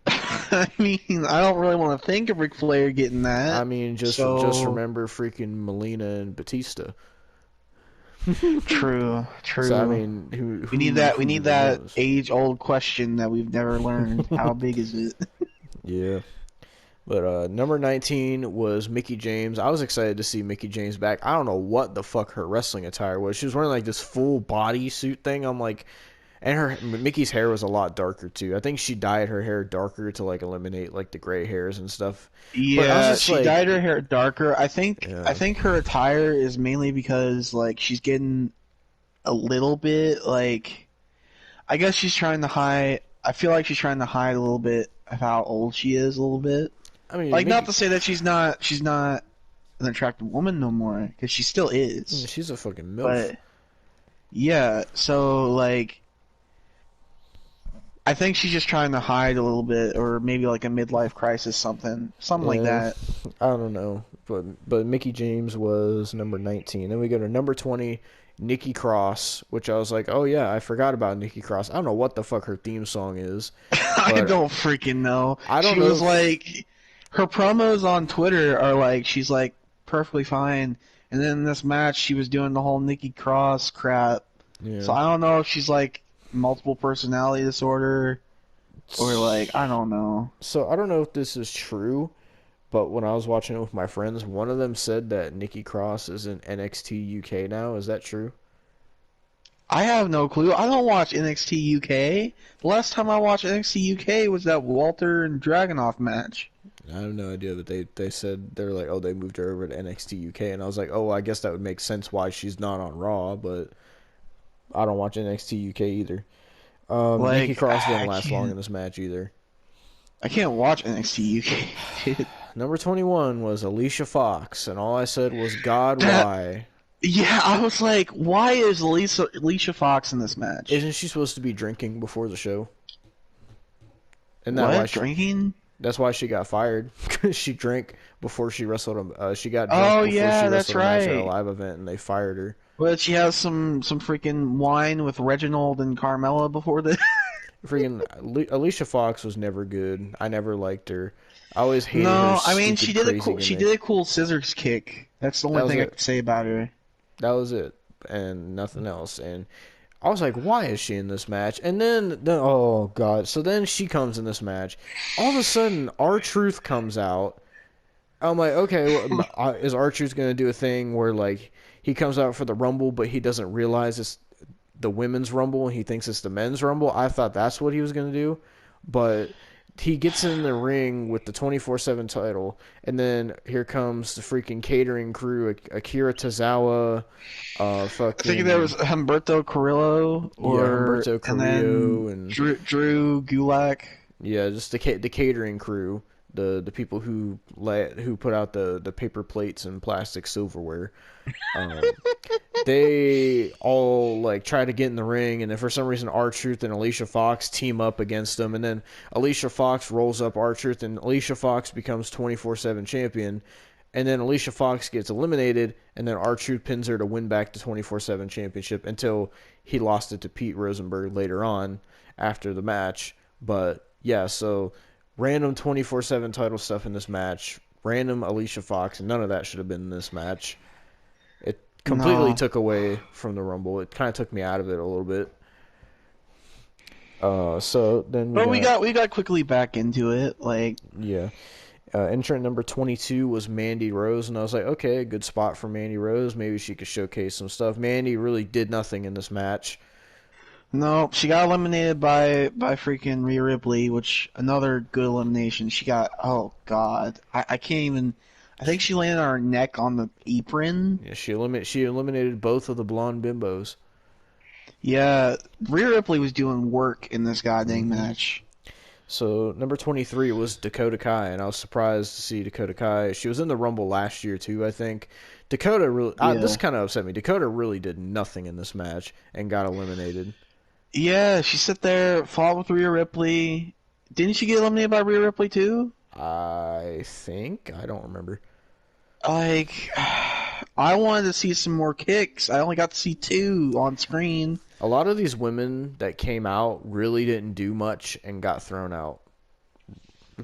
I mean, I don't really want to think of Ric Flair getting that. I mean, just remember freaking Melina and Batista. True. So, I mean, we need that age-old question that we've never learned. How big is it? Yeah. But number 19 was Mickie James. I was excited to see Mickie James back. I don't know what the fuck her wrestling attire was. She was wearing like this full body suit thing. I'm like, and her Mickey's hair was a lot darker too. I think she dyed her hair darker to like eliminate like the gray hairs and stuff. But I was Yeah, just she like, dyed her hair darker. I yeah, think her attire is mainly because like she's getting a little bit like I guess she's trying to hide. I feel like she's trying to hide a little bit of how old she is a little bit. I mean, Like not Mickey, to say that she's not an attractive woman no more because she still is. she's a fucking milf. But yeah, so like I think she's just trying to hide a little bit, or maybe like a midlife crisis, something like Yeah, that. I don't know, but Mickie James was number 19. Then we go to number 20, Nikki Cross, which I was like, oh yeah, I forgot about Nikki Cross. I don't know what the fuck her theme song is, I but don't freaking know. I don't She know. was like, her promos on Twitter are like, she's like perfectly fine, and then in this match she was doing the whole Nikki Cross crap. Yeah. So I don't know if she's like multiple personality disorder or like I don't know. So I don't know if this is true, but when I was watching it with my friends, one of them said that Nikki Cross is in NXT UK now. Is that true? I have no clue. I don't watch NXT UK. The last time I watched NXT UK was that Walter and Dragunov match. I have no idea, but they said they're like, oh, they moved her over to NXT UK, and I was like, oh, I guess that would make sense why she's not on Raw, but I don't watch NXT UK either. Nikki Like Cross I didn't last long can't, in this match either. I can't watch NXT UK. Dude. Number 21 was Alicia Fox, and all I said was, God, That why? yeah, I was like, why is Alicia Fox in this match? Isn't she supposed to be drinking before the show? Isn't that why What drinking? that's why she got fired? Because she drank before she wrestled she got drunk Oh before she yeah, that's wrestled a match at a right. live event, and they fired her. But she has some freaking wine with Reginald and Carmella before this. Freaking Alicia Fox was never good. I never liked her. I always hated her No, I mean stupid crazy she gimmick. did a cool scissors kick. That's the That only was thing I it. could say about her. That was it, and nothing else. And I was like, why is she in this match? And then oh god, so then she comes in this match. All of a sudden, R-Truth comes out. I'm like, okay, well, is R-Truth gonna do a thing where like he comes out for the Rumble, but he doesn't realize it's the women's Rumble and he thinks it's the men's Rumble? I thought that's what he was gonna do, but he gets in the ring with the 24/7 title, and then here comes the freaking catering crew, Akira Tozawa, I think there fucking was Humberto Carrillo yeah, or Humberto and then Carrillo, and Drew Gulak. yeah, just the catering crew, the people who put out the paper plates and plastic silverware. Um, they all like try to get in the ring, and then for some reason R-Truth and Alicia Fox team up against them, and then Alicia Fox rolls up R-Truth, and Alicia Fox becomes 24/7 champion, and then Alicia Fox gets eliminated, and then R-Truth pins her to win back the 24/7 championship until he lost it to Pete Rosenberg later on after the match. But yeah, so random 24/7 title stuff in this match, random Alicia Fox, and none of that should have been in this match. It completely No, took away from the Rumble. It kind of took me out of it a little bit. So then but we got quickly back into it. Like yeah. Entrant number 22 was Mandy Rose, and I was like, okay, good spot for Mandy Rose. Maybe she could showcase some stuff. Mandy really did nothing in this match. no, she got eliminated by freaking Rhea Ripley, which another good elimination. She got oh god, I can't even. I think she landed on her neck on the apron. Yeah, she eliminated both of the blonde bimbos. Yeah, Rhea Ripley was doing work in this goddamn hmm match. So number 23 was Dakota Kai, and I was surprised to see Dakota Kai. She was in the Rumble last year too, I think. Dakota really, this Yeah. kind of upset me. Dakota really did nothing in this match and got eliminated. Yeah, she sat there, fought with Rhea Ripley. Didn't she get eliminated by Rhea Ripley too? I think I don't remember. Like, I wanted to see some more kicks. I only got to see two on screen. A lot of these women that came out really didn't do much and got thrown out,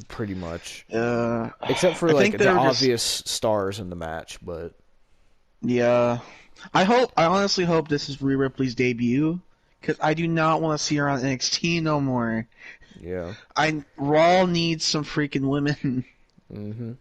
pretty much. Except for I like think the they were just obvious stars in the match, but yeah. I honestly hope this is Rhea Ripley's debut because I do not want to see her on NXT no more. yeah. Raw needs some freaking women. Mm-hmm.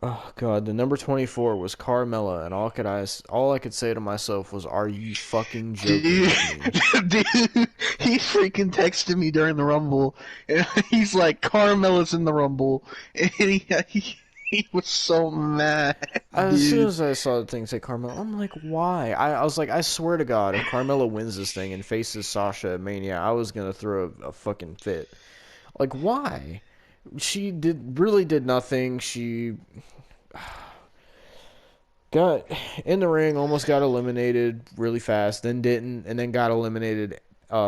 Oh god, the number 24 was Carmella, and all I could say to myself was, "Are you fucking joking Dude, with me?" dude, he freaking texted me during the Rumble, and he's like, Carmella's in the Rumble, and he was so mad, As soon dude. as I saw the thing say Carmella, I'm like, why? I was like, I swear to God, if Carmella wins this thing and faces Sasha at Mania, I was gonna throw a fucking fit. Like, why? She really did nothing. She got in the ring, almost got eliminated really fast, then didn't, and then got eliminated.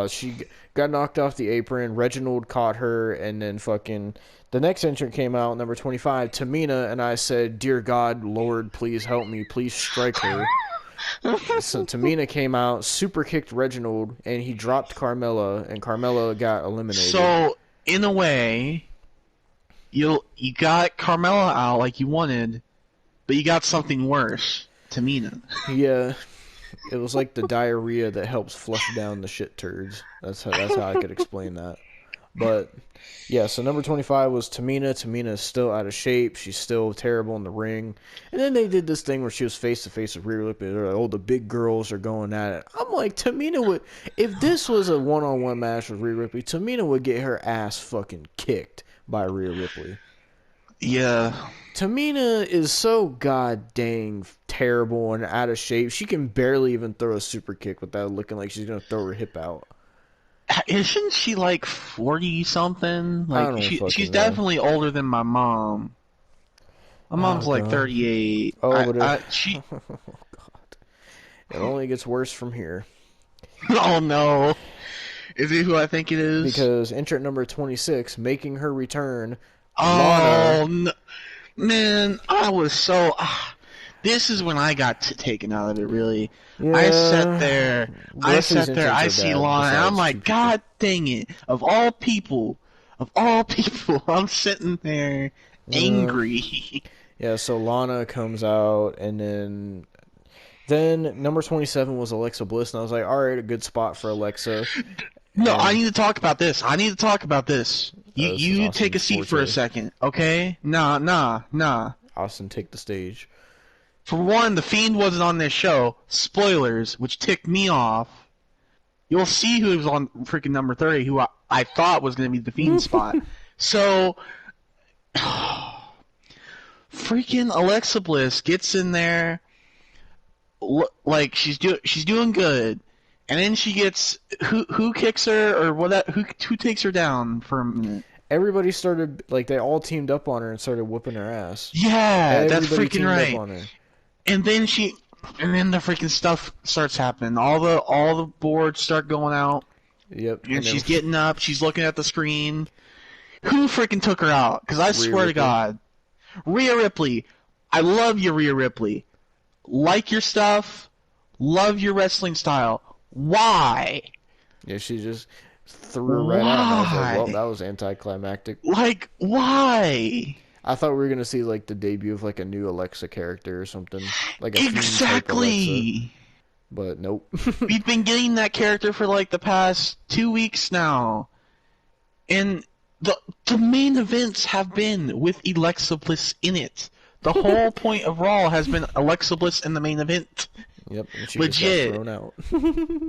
She got knocked off the apron. Reginald caught her, and then fucking the next entrant came out, number 25, Tamina, and I said, "Dear God, Lord, please help me, please strike her." So Tamina came out, super kicked Reginald, and he dropped Carmella, and Carmella got eliminated. So, in a way, you got Carmella out like you wanted, but you got something worse, Tamina. Yeah. It was like the diarrhea that helps flush down the shit turds. That's how I could explain that. But yeah, so number 25 was Tamina. Tamina is still out of shape. She's still terrible in the ring. And then they did this thing where she was face to face with Rhea Ripley. They're like, oh, the big girls are going at it. I'm like, Tamina would, if this was a one-on-one match with Rhea Ripley, Tamina would get her ass fucking kicked by Rhea Ripley. Yeah. Tamina is so god dang terrible and out of shape. She can barely even throw a super kick without looking like she's gonna throw her hip out. Isn't she like 40 something? Like she's know. definitely older than my mom. My mom's like God. 38. Oh, but she. Oh god, it only gets worse from here. Oh no. Is it who I think it is? Because entrant number 26, making her return, Oh, Lana. no. Man, I was so. This is when I got taken out of it, really. Yeah, I sat there, I are see bad, Lana, and I'm besides like, God dang it. Of all people, I'm sitting there angry. Yeah, so Lana comes out, and then number 27 was Alexa Bliss, and I was like, all right, a good spot for Alexa. No, And I need to talk about this. You take a Austin's seat for a forte. second, okay? Nah. Austin, take the stage. For one, The Fiend wasn't on this show. Spoilers, which ticked me off. You'll see who was on freaking number 30, who I thought was going to be the Fiend spot. So, freaking Alexa Bliss gets in there, like she's doing good, and then she gets who kicks her or what? Who takes her down for a minute? Everybody started, like, they all teamed up on her and started whooping her ass. Yeah, Everybody that's freaking teamed right. up on her. And then the freaking stuff starts happening. All the boards start going out. Yep. And she's getting up. She's looking at the screen. Who freaking took her out? Because I swear to God, Rhea Ripley. I love you, Rhea Ripley. Like your stuff. Love your wrestling style. Why? Yeah, she just threw her right out. And I was like, well, that was anticlimactic. Like, why? I thought we were gonna see like the debut of like a new Alexa character or something, like a Exactly. Alexa. But nope. We've been getting that character for like the past 2 weeks now, and the main events have been with Alexa Bliss in it. The whole point of Raw has been Alexa Bliss in the main event. Yep. And she Legit. just got thrown out.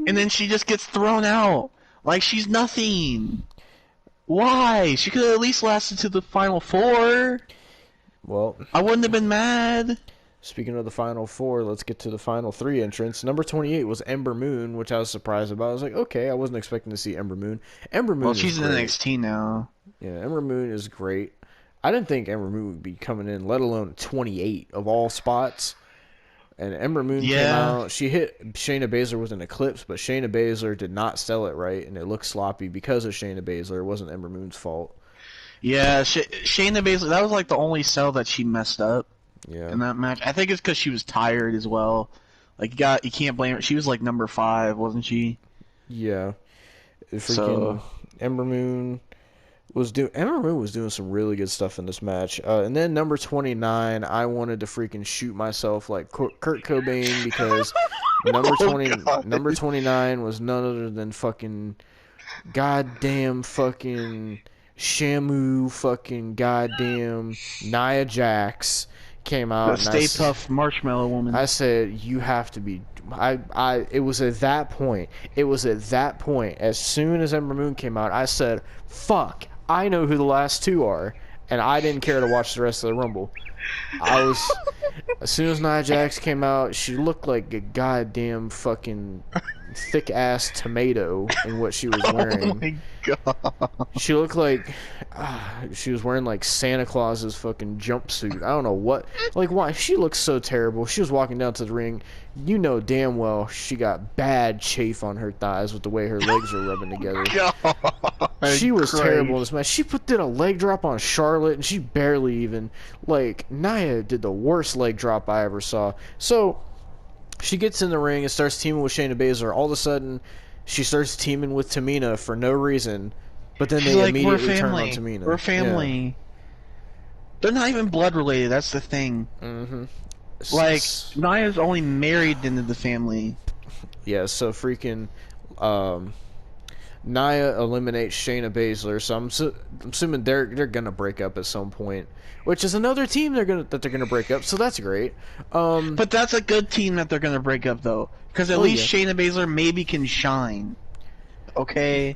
And then she just gets thrown out like she's nothing. Why? She could have at least lasted to the final 4. Well, I wouldn't have been mad. speaking of the final 4, let's get to the final 3 entrants. Number 28 was Ember Moon, which I was surprised about. I was like, okay, I wasn't expecting to see Ember Moon. Ember Moon. Well, she's is in great. NXT now. Yeah, Ember Moon is great. I didn't think Ember Moon would be coming in, let alone 28 of all spots. And Ember Moon came out. She hit Shayna Baszler with an Eclipse, but Shayna Baszler did not sell it right, and it looked sloppy because of Shayna Baszler. It wasn't Ember Moon's fault. Yeah, Shayna Baszler, that was like the only sell that she messed up in that match. I think it's because she was tired as well. Like, you can't blame her. She was like number 5, wasn't she? Yeah. Freaking Ember Moon was doing some really good stuff in this match. And then number 29, I wanted to freaking shoot myself like Kurt Cobain because number 29 was none other than fucking goddamn fucking Shamu fucking goddamn Nia Jax came The out, and Stay Puft Marshmallow Woman. I said, you have to be. It was at that point. It was at that point. As soon as Ember Moon came out, I said, fuck, I know who the last two are. And I didn't care to watch the rest of the Rumble. As soon as Nia Jax came out, she looked like a goddamn fucking thick ass tomato in what she was wearing. Oh my god. She looked like she was wearing like Santa Claus's fucking jumpsuit. I don't know what. Like, why? She looked so terrible. She was walking down to the ring. You know damn well she got bad chafe on her thighs with the way her legs were rubbing together. God, She was Christ. terrible in this match. She did a leg drop on Charlotte, and she barely even. Like, Nia did the worst leg drop I ever saw. So, she gets in the ring and starts teaming with Shayna Baszler. All of a sudden, she starts teaming with Tamina for no reason. But then She's they like, immediately turn on Tamina. We're family. Yeah. They're not even blood related. That's the thing. Mm-hmm. Like, Nia's only married into the family. Yeah, so freaking Nia eliminates Shayna Baszler, so I'm assuming they're gonna break up at some point, which is another team they're gonna break up, so that's great. But that's a good team that they're gonna break up though, because at least Shayna Baszler maybe can shine. Okay.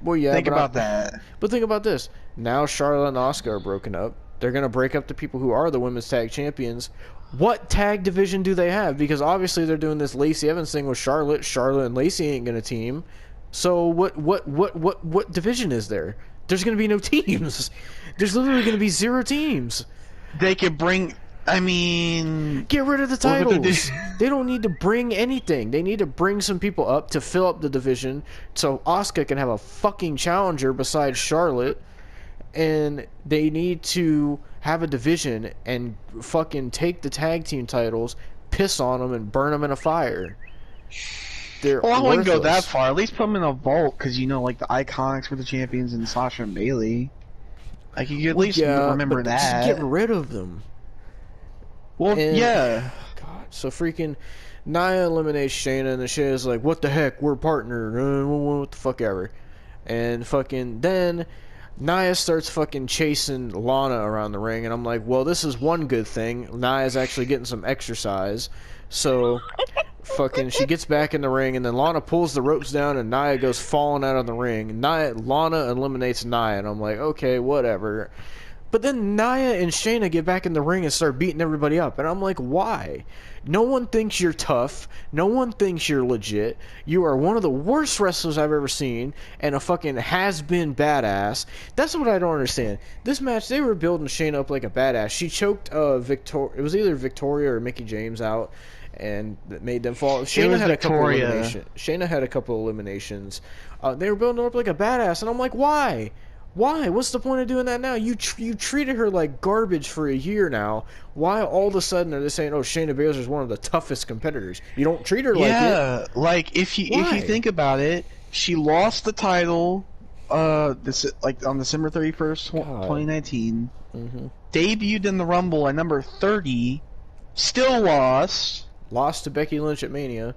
Well, yeah. Think about that. But think about this. Now Charlotte and Asuka are broken up. They're gonna break up the people who are the women's tag champions. What tag division do they have? Because obviously they're doing this Lacey Evans thing with Charlotte. Charlotte and Lacey ain't gonna team. So what division is there? There's gonna be no teams. There's literally gonna be 0 teams. They could bring. I mean, get rid of the titles. They don't need to bring anything. They need to bring some people up to fill up the division so Asuka can have a fucking challenger besides Charlotte. And they need to have a division and fucking take the tag team titles, piss on them, and burn them in a fire. They're I wouldn't go worthless. that far. At least put them in a vault, because you know, like the Iconics were the champions and Sasha and Bailey. Like you could at least remember but that. Just get rid of them. Well, yeah. God, so freaking Nia eliminates Shayna, and then Shayna's like, "What the heck? We're partner. What the fuck ever?" And fucking then Nia starts fucking chasing Lana around the ring, and I'm like, well, this is one good thing. Nia's actually getting some exercise. So, fucking, she gets back in the ring, and then Lana pulls the ropes down, and Nia goes falling out of the ring. Lana eliminates Nia, and I'm like, okay, whatever. But then Nia and Shayna get back in the ring and start beating everybody up, and I'm like, why? No one thinks you're tough. No one thinks you're legit. You are one of the worst wrestlers I've ever seen, and a fucking has-been badass. That's what I don't understand. This match, they were building Shayna up like a badass. She choked It was either Victoria or Mickie James out, and that made them fall. Shayna had Victoria. Shayna had a couple eliminations. They were building her up like a badass, and I'm like, why? Why? What's the point of doing that now? You treated her like garbage for a year now. Why all of a sudden are they saying, "Oh, Shayna Baszler is one of the toughest competitors"? You don't treat her like it. Yeah, like if you think about it, she lost the title, on December 31st, 2019. Mm-hmm. Debuted in the Rumble at number 30, still lost. Lost to Becky Lynch at Mania.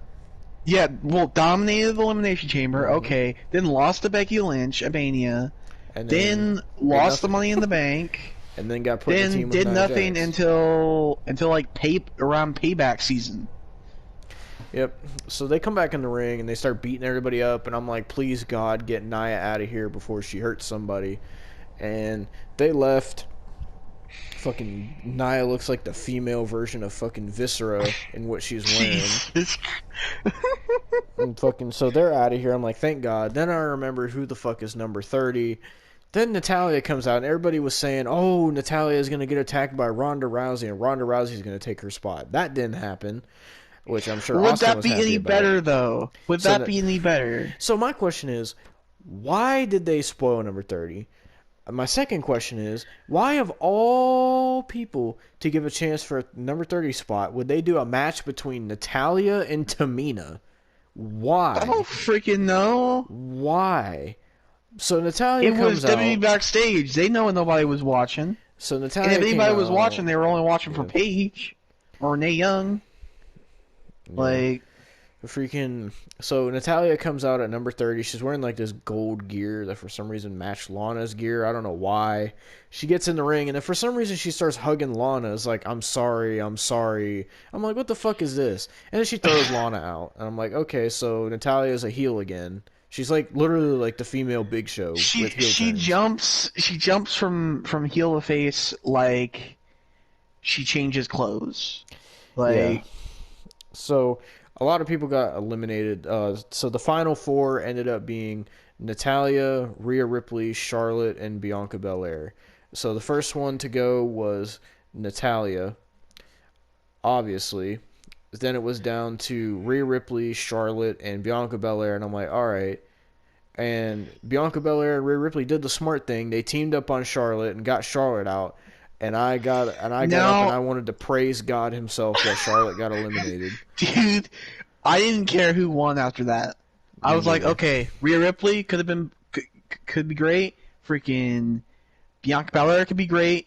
Yeah, well, dominated the Elimination Chamber. Okay, then lost to Becky Lynch at Mania. And then lost the Money in the Bank. And then got put in the team with did Nia nothing Jax. until like around Payback season. Yep. So they come back in the ring and they start beating everybody up, and I'm like, please God, get Nia out of here before she hurts somebody. And they left. Fucking Nia looks like the female version of fucking Viscera in what she's wearing. And fucking, so they're out of here. I'm like, thank God. Then I remembered who the fuck is number 30. Then Natalya comes out, and everybody was saying, oh, Natalya is going to get attacked by Ronda Rousey, and Ronda Rousey is going to take her spot. That didn't happen, which I'm sure Austin was happy about. Would that be any better, though? Would that be any better? So my question is, why did they spoil number 30? My second question is, why of all people to give a chance for a number 30 spot, would they do a match between Natalya and Tamina? Why? I don't freaking know. Why? So Natalya comes out. It was WWE backstage. They know nobody was watching. So Natalya and if anybody was watching, they were only watching for Paige or Mae Young. Like, freaking so Natalia comes out at number 30. She's wearing like this gold gear that for some reason matched Lana's gear. I don't know why. She gets in the ring and then for some reason she starts hugging Lana. It's like, I'm sorry, I'm sorry. I'm like, what the fuck is this? And then she throws Lana out. And I'm like, okay, so Natalia is a heel again. She's like literally like the female Big Show with heel turns. She jumps from heel to face like she changes clothes. Yeah. Like So a lot of people got eliminated. So the final four ended up being Natalia, Rhea Ripley, Charlotte, and Bianca Belair. So the first one to go was Natalia, obviously. Then it was down to Rhea Ripley, Charlotte, and Bianca Belair, and I'm like, all right. And Bianca Belair and Rhea Ripley did the smart thing. They teamed up on Charlotte and got Charlotte out. And I got up and I wanted to praise God himself that Charlotte got eliminated. dude, I didn't care who won after that. I was like, okay, Rhea Ripley could be great. Freaking Bianca Belair could be great.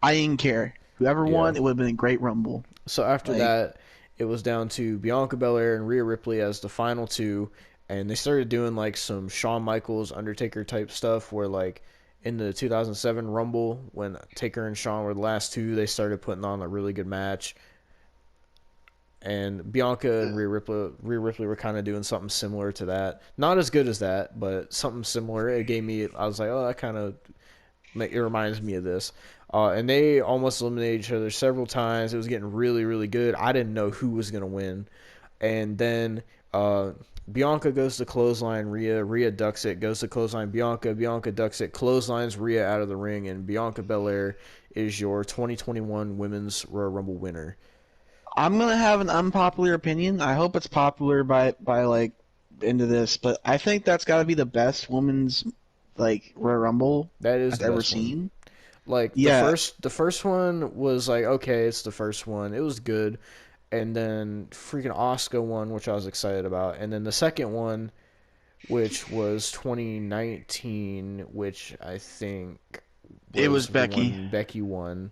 I didn't care. Whoever won, it would have been a great Rumble. So after that, it was down to Bianca Belair and Rhea Ripley as the final two, and they started doing like some Shawn Michaels Undertaker type stuff where like in the 2007 Rumble when Taker and Shawn were the last two, they started putting on a really good match. And Bianca and Rhea Ripley were kind of doing something similar to that. Not as good as that, but something similar. It gave me, I was like, oh, that kind of, it reminds me of this. And they almost eliminated each other several times. It was getting really, really good. I didn't know who was going to win. And then Bianca goes to clothesline Rhea. Rhea ducks it, goes to clothesline Bianca. Bianca ducks it, clotheslines Rhea out of the ring. And Bianca Belair is your 2021 Women's Royal Rumble winner. I'm gonna have an unpopular opinion. I hope it's popular by like into this, but I think that's got to be the best women's like Royal Rumble that is I've ever seen. Like the first one was like, okay, it's the first one. It was good. And then freaking Asuka won, which I was excited about. And then the second one, which was 2019, which I think it was Becky. Becky won.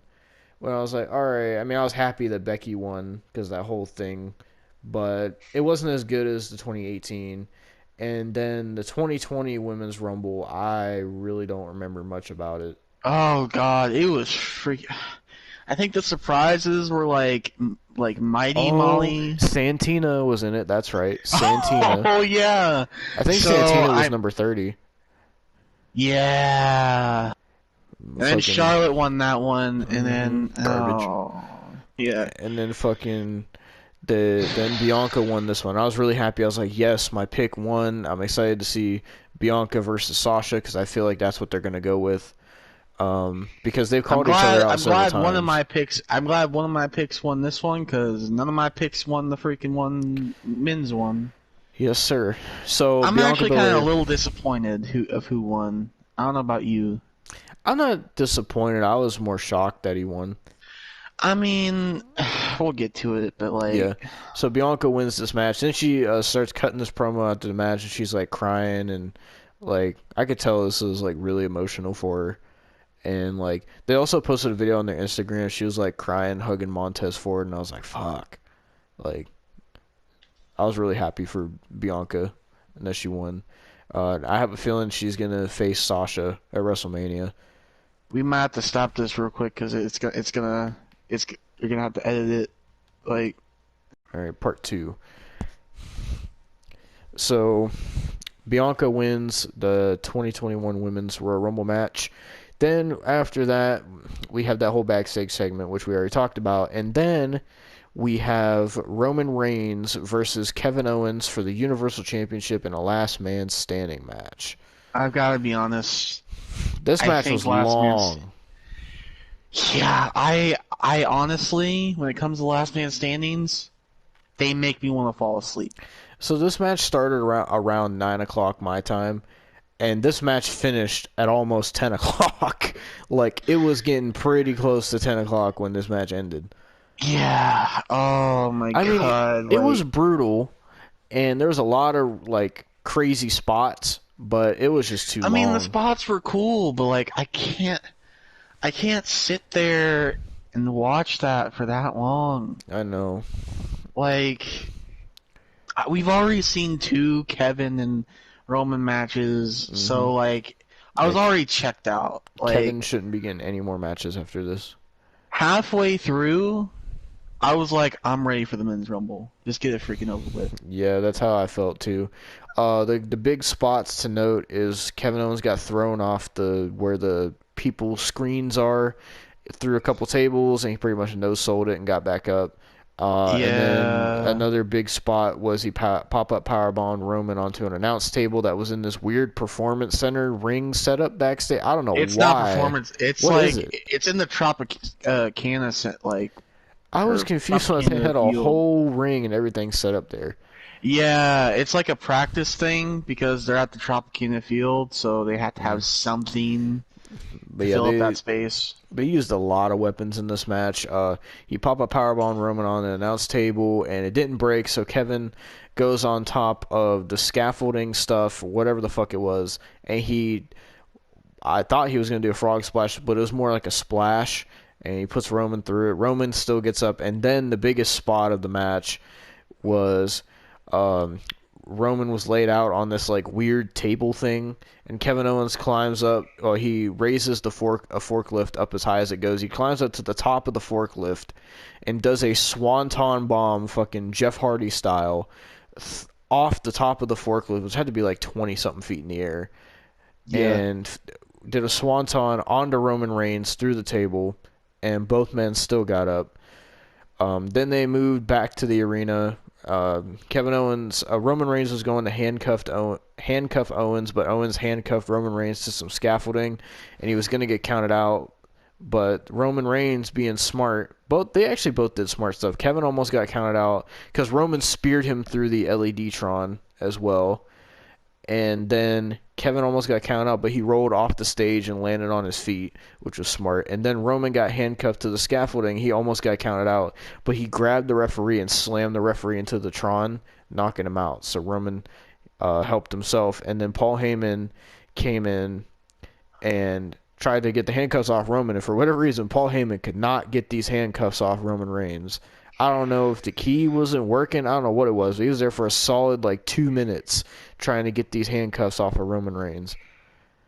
Well, I was like, all right. I mean, I was happy that Becky won because that whole thing, but it wasn't as good as the 2018. And then the 2020 Women's Rumble, I really don't remember much about it. Oh God, it was freaking. I think the surprises were like Mighty Molly. Santina was in it. That's right, Santina. Oh yeah. I think Santina was number 30. Yeah. And then Charlotte won that one, and then garbage. Oh, yeah. And then then Bianca won this one. I was really happy. I was like, yes, my pick won. I'm excited to see Bianca versus Sasha because I feel like that's what they're gonna go with. Because they've called each other out several times. I'm glad one of my picks won this one because none of my picks won the freaking men's one. Yes, sir. So I'm actually kind of a little disappointed who won. I don't know about you. I'm not disappointed. I was more shocked that he won. I mean, we'll get to it, but like... Yeah. So Bianca wins this match. Then she starts cutting this promo after the match, and she's like crying, and like I could tell this was like really emotional for her. And like they also posted a video on their Instagram. She was like crying, hugging Montez Ford, and I was like, fuck. Like, I was really happy for Bianca and that she won. I have a feeling she's gonna face Sasha at WrestleMania. We might have to stop this real quick because you're gonna have to edit it. Like, all right, part 2. So, Bianca wins the 2021 Women's Royal Rumble match. Then after that, we have that whole backstage segment, which we already talked about, and then we have Roman Reigns versus Kevin Owens for the Universal Championship in a last man standing match. I've got to be honest. This match was long. Yeah, I honestly, when it comes to last man standings, they make me want to fall asleep. So this match started around 9 o'clock my time, and this match finished at almost 10 o'clock. Like, it was getting pretty close to 10 o'clock when this match ended. Yeah. Oh, my God. I mean, it was brutal, and there was a lot of, like, crazy spots, but it was just too long. I mean, the spots were cool, but, like, I can't sit there and watch that for that long. I know. Like, we've already seen 2 Kevin and Roman matches, Hmm. so like I was Yeah, already checked out. Kevin Like shouldn't be getting any more matches after this. halfway through, I was like, I'm ready for the men's rumble. Just get it freaking over with. Yeah, that's how I felt too. The big spots to note is Kevin Owens got thrown off the where the people screens are through a couple tables, and he pretty much no sold it and got back up. And then Yeah, another big spot was he pop up powerbomb Roman onto an announce table that was in this weird performance center ring setup backstage. I don't know it's not why. performance. It's What is like it? it's in the Tropicana set, like I was or confused when they Tropicana had a field. whole ring and everything set up there. Yeah, it's like a practice thing because they're at the Tropicana field, so they have to Mm. have something But to yeah, fill up that space. they used a lot of weapons in this match. He popped a powerbomb Roman on the announce table, and it didn't break. So Kevin goes on top of the scaffolding stuff, whatever the fuck it was, and I thought he was gonna do a frog splash, but it was more like a splash, and he puts Roman through it. Roman still gets up, and then the biggest spot of the match was um, Roman was laid out on this like weird table thing, and Kevin Owens climbs up. Or he raises a forklift up as high as it goes. He climbs up to the top of the forklift and does a swanton bomb, fucking Jeff Hardy style, off the top of the forklift, which had to be like 20 something feet in the air, Yeah. and did a swanton onto Roman Reigns through the table, and both men still got up. Then they moved back to the arena. Kevin Owens, Roman Reigns was going to handcuff Owens, but Owens handcuffed Roman Reigns to some scaffolding, and he was going to get counted out. But Roman Reigns, being smart, they actually both did smart stuff. Kevin almost got counted out because Roman speared him through the LED Tron as well, and then Kevin almost got counted out, but he rolled off the stage and landed on his feet, which was smart. And then Roman got handcuffed to the scaffolding. He almost got counted out, but he grabbed the referee and slammed the referee into the Tron, knocking him out. So Roman helped himself. And then Paul Heyman came in and tried to get the handcuffs off Roman, and for whatever reason, Paul Heyman could not get these handcuffs off Roman Reigns. I don't know if the key wasn't working. I don't know what it was. He was there for a solid like 2 minutes trying to get these handcuffs off of Roman Reigns.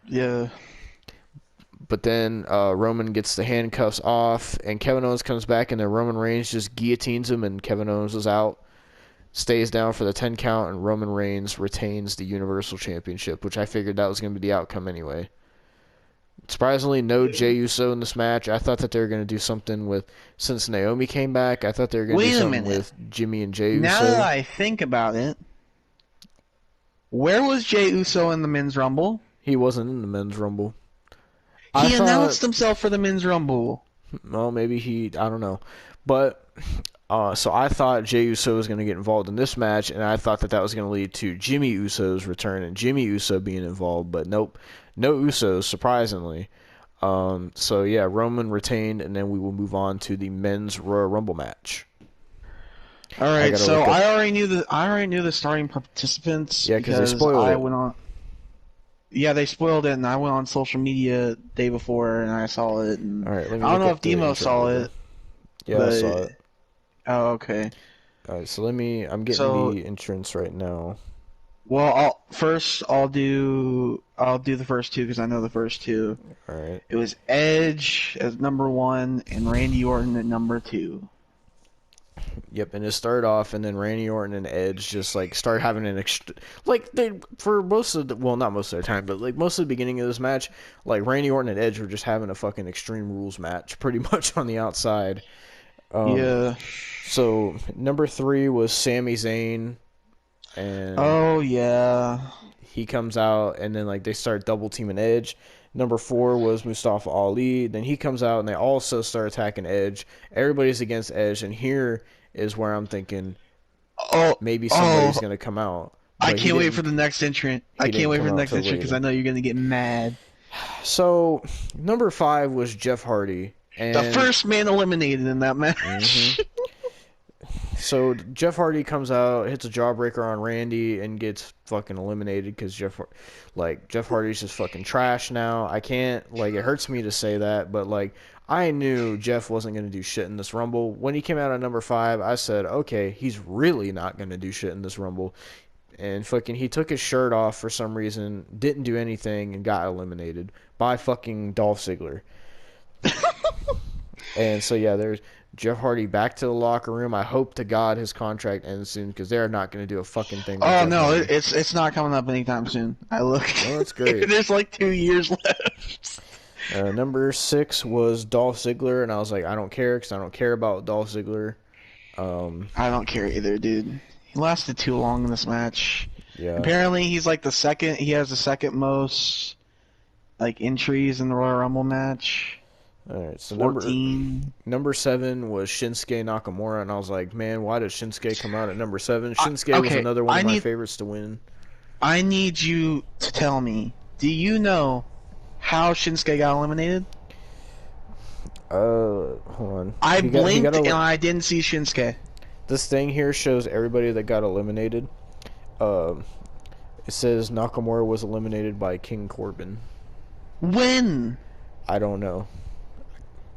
Yeah. But then Roman gets the handcuffs off, and Kevin Owens comes back, and then Roman Reigns just guillotines him, and Kevin Owens is out. Stays down for the 10 count, and Roman Reigns retains the Universal Championship, which I figured that was going to be the outcome anyway. Surprisingly, no Jey Uso in this match. I thought that they were going to do something with, since Naomi came back, I thought they were going to do Wait a something minute. with Jimmy and Jey Now that Uso. I think about it, where was Jey Uso in the men's rumble? He wasn't in the men's rumble. I He thought, announced himself for the men's rumble. well, maybe I don't know. But, so I thought Jey Uso was going to get involved in this match, and I thought that was going to lead to Jimmy Uso's return and Jimmy Uso being involved, but nope. No Usos, surprisingly. So yeah, Roman retained, and then we will move on to the men's Royal Rumble match. All right, so Look up. I already knew the starting participants Yeah, because they because spoiled I it. went on. Yeah, they spoiled it, and I went on social media day before, and I saw it. And All right, let me I don't look know up if the Demo intro saw order. it, Yeah, I but saw it. oh, okay. All right, so I'm getting So, the entrance right now. well, I'll do the first 2 because I know the first 2. All right. It was Edge as number 1 and Randy Orton at number 2. Yep, and it started off, and then Randy Orton and Edge just like started having for most of not most of the time, but like most of the beginning of this match, like Randy Orton and Edge were just having a fucking Extreme Rules match, pretty much on the outside. Yeah. So number 3 was Sami Zayn, and Oh yeah. he comes out, and then like they start double teaming Edge. Number 4 was Mustafa Ali. Then he comes out, and they also start attacking Edge. Everybody's against Edge, and here is where I'm thinking Oh. maybe Oh. somebody's gonna come out. I But can't wait for the next entrant. I he can't didn't wait come for the out next till entrant because later. I know you're gonna get mad. So number 5 was Jeff Hardy, The and first man eliminated in that match. Mhm. So Jeff Hardy comes out, hits a jawbreaker on Randy, and gets fucking eliminated because Jeff Hardy's just fucking trash now. I can't, like, it hurts me to say that, but like I knew Jeff wasn't going to do shit in this Rumble. When he came out at number 5, I said, okay, he's really not going to do shit in this Rumble. And fucking, he took his shirt off for some reason, didn't do anything, and got eliminated by fucking Dolph Ziggler. And so, yeah, there's Jeff Hardy back to the locker room. I hope to God his contract ends soon, because they're not going to do a fucking thing with Oh Jeff no, Hardy. it's not coming up anytime soon. I looked. Oh, that's great. There's like 2 years left. Number 6 was Dolph Ziggler, and I was like, I don't care, because I don't care about Dolph Ziggler. I don't care either, dude. He lasted too long in this match. Yeah. Apparently, he's like the second. He has the second most like entries in the Royal Rumble match. All right, so 14. number 7 was Shinsuke Nakamura, and I was like, man, why did Shinsuke come out at number 7? Shinsuke was another one of my favorites to win. I need you to tell me, do you know how Shinsuke got eliminated? Hold on. I blinked and I didn't see Shinsuke. This thing here shows everybody that got eliminated. It says Nakamura was eliminated by King Corbin. When? I don't know.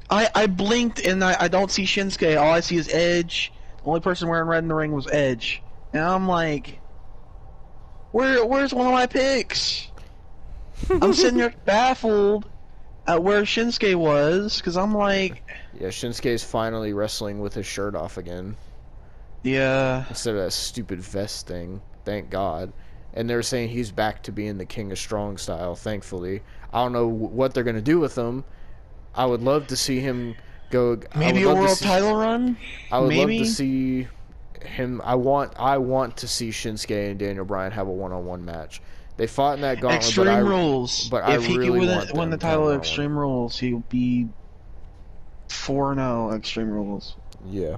I blinked and I don't see Shinsuke. All I see is Edge. The only person wearing red in the ring was Edge. And I'm like, where's one of my picks? I'm sitting there baffled at where Shinsuke was, because I'm like... Yeah, Shinsuke's finally wrestling with his shirt off again. Yeah. Instead of that stupid vest thing. Thank God. And they're saying he's back to being the King of Strong style, thankfully. I don't know what they're going to do with him. I would love to see him go... Maybe a world title run? I would love to see him... I want to see Shinsuke and Daniel Bryan have a one-on-one match. They fought in that gauntlet, Extreme Rules. But if he really could win the title of Extreme Rules, he'll be 4-0 Extreme Rules. Yeah.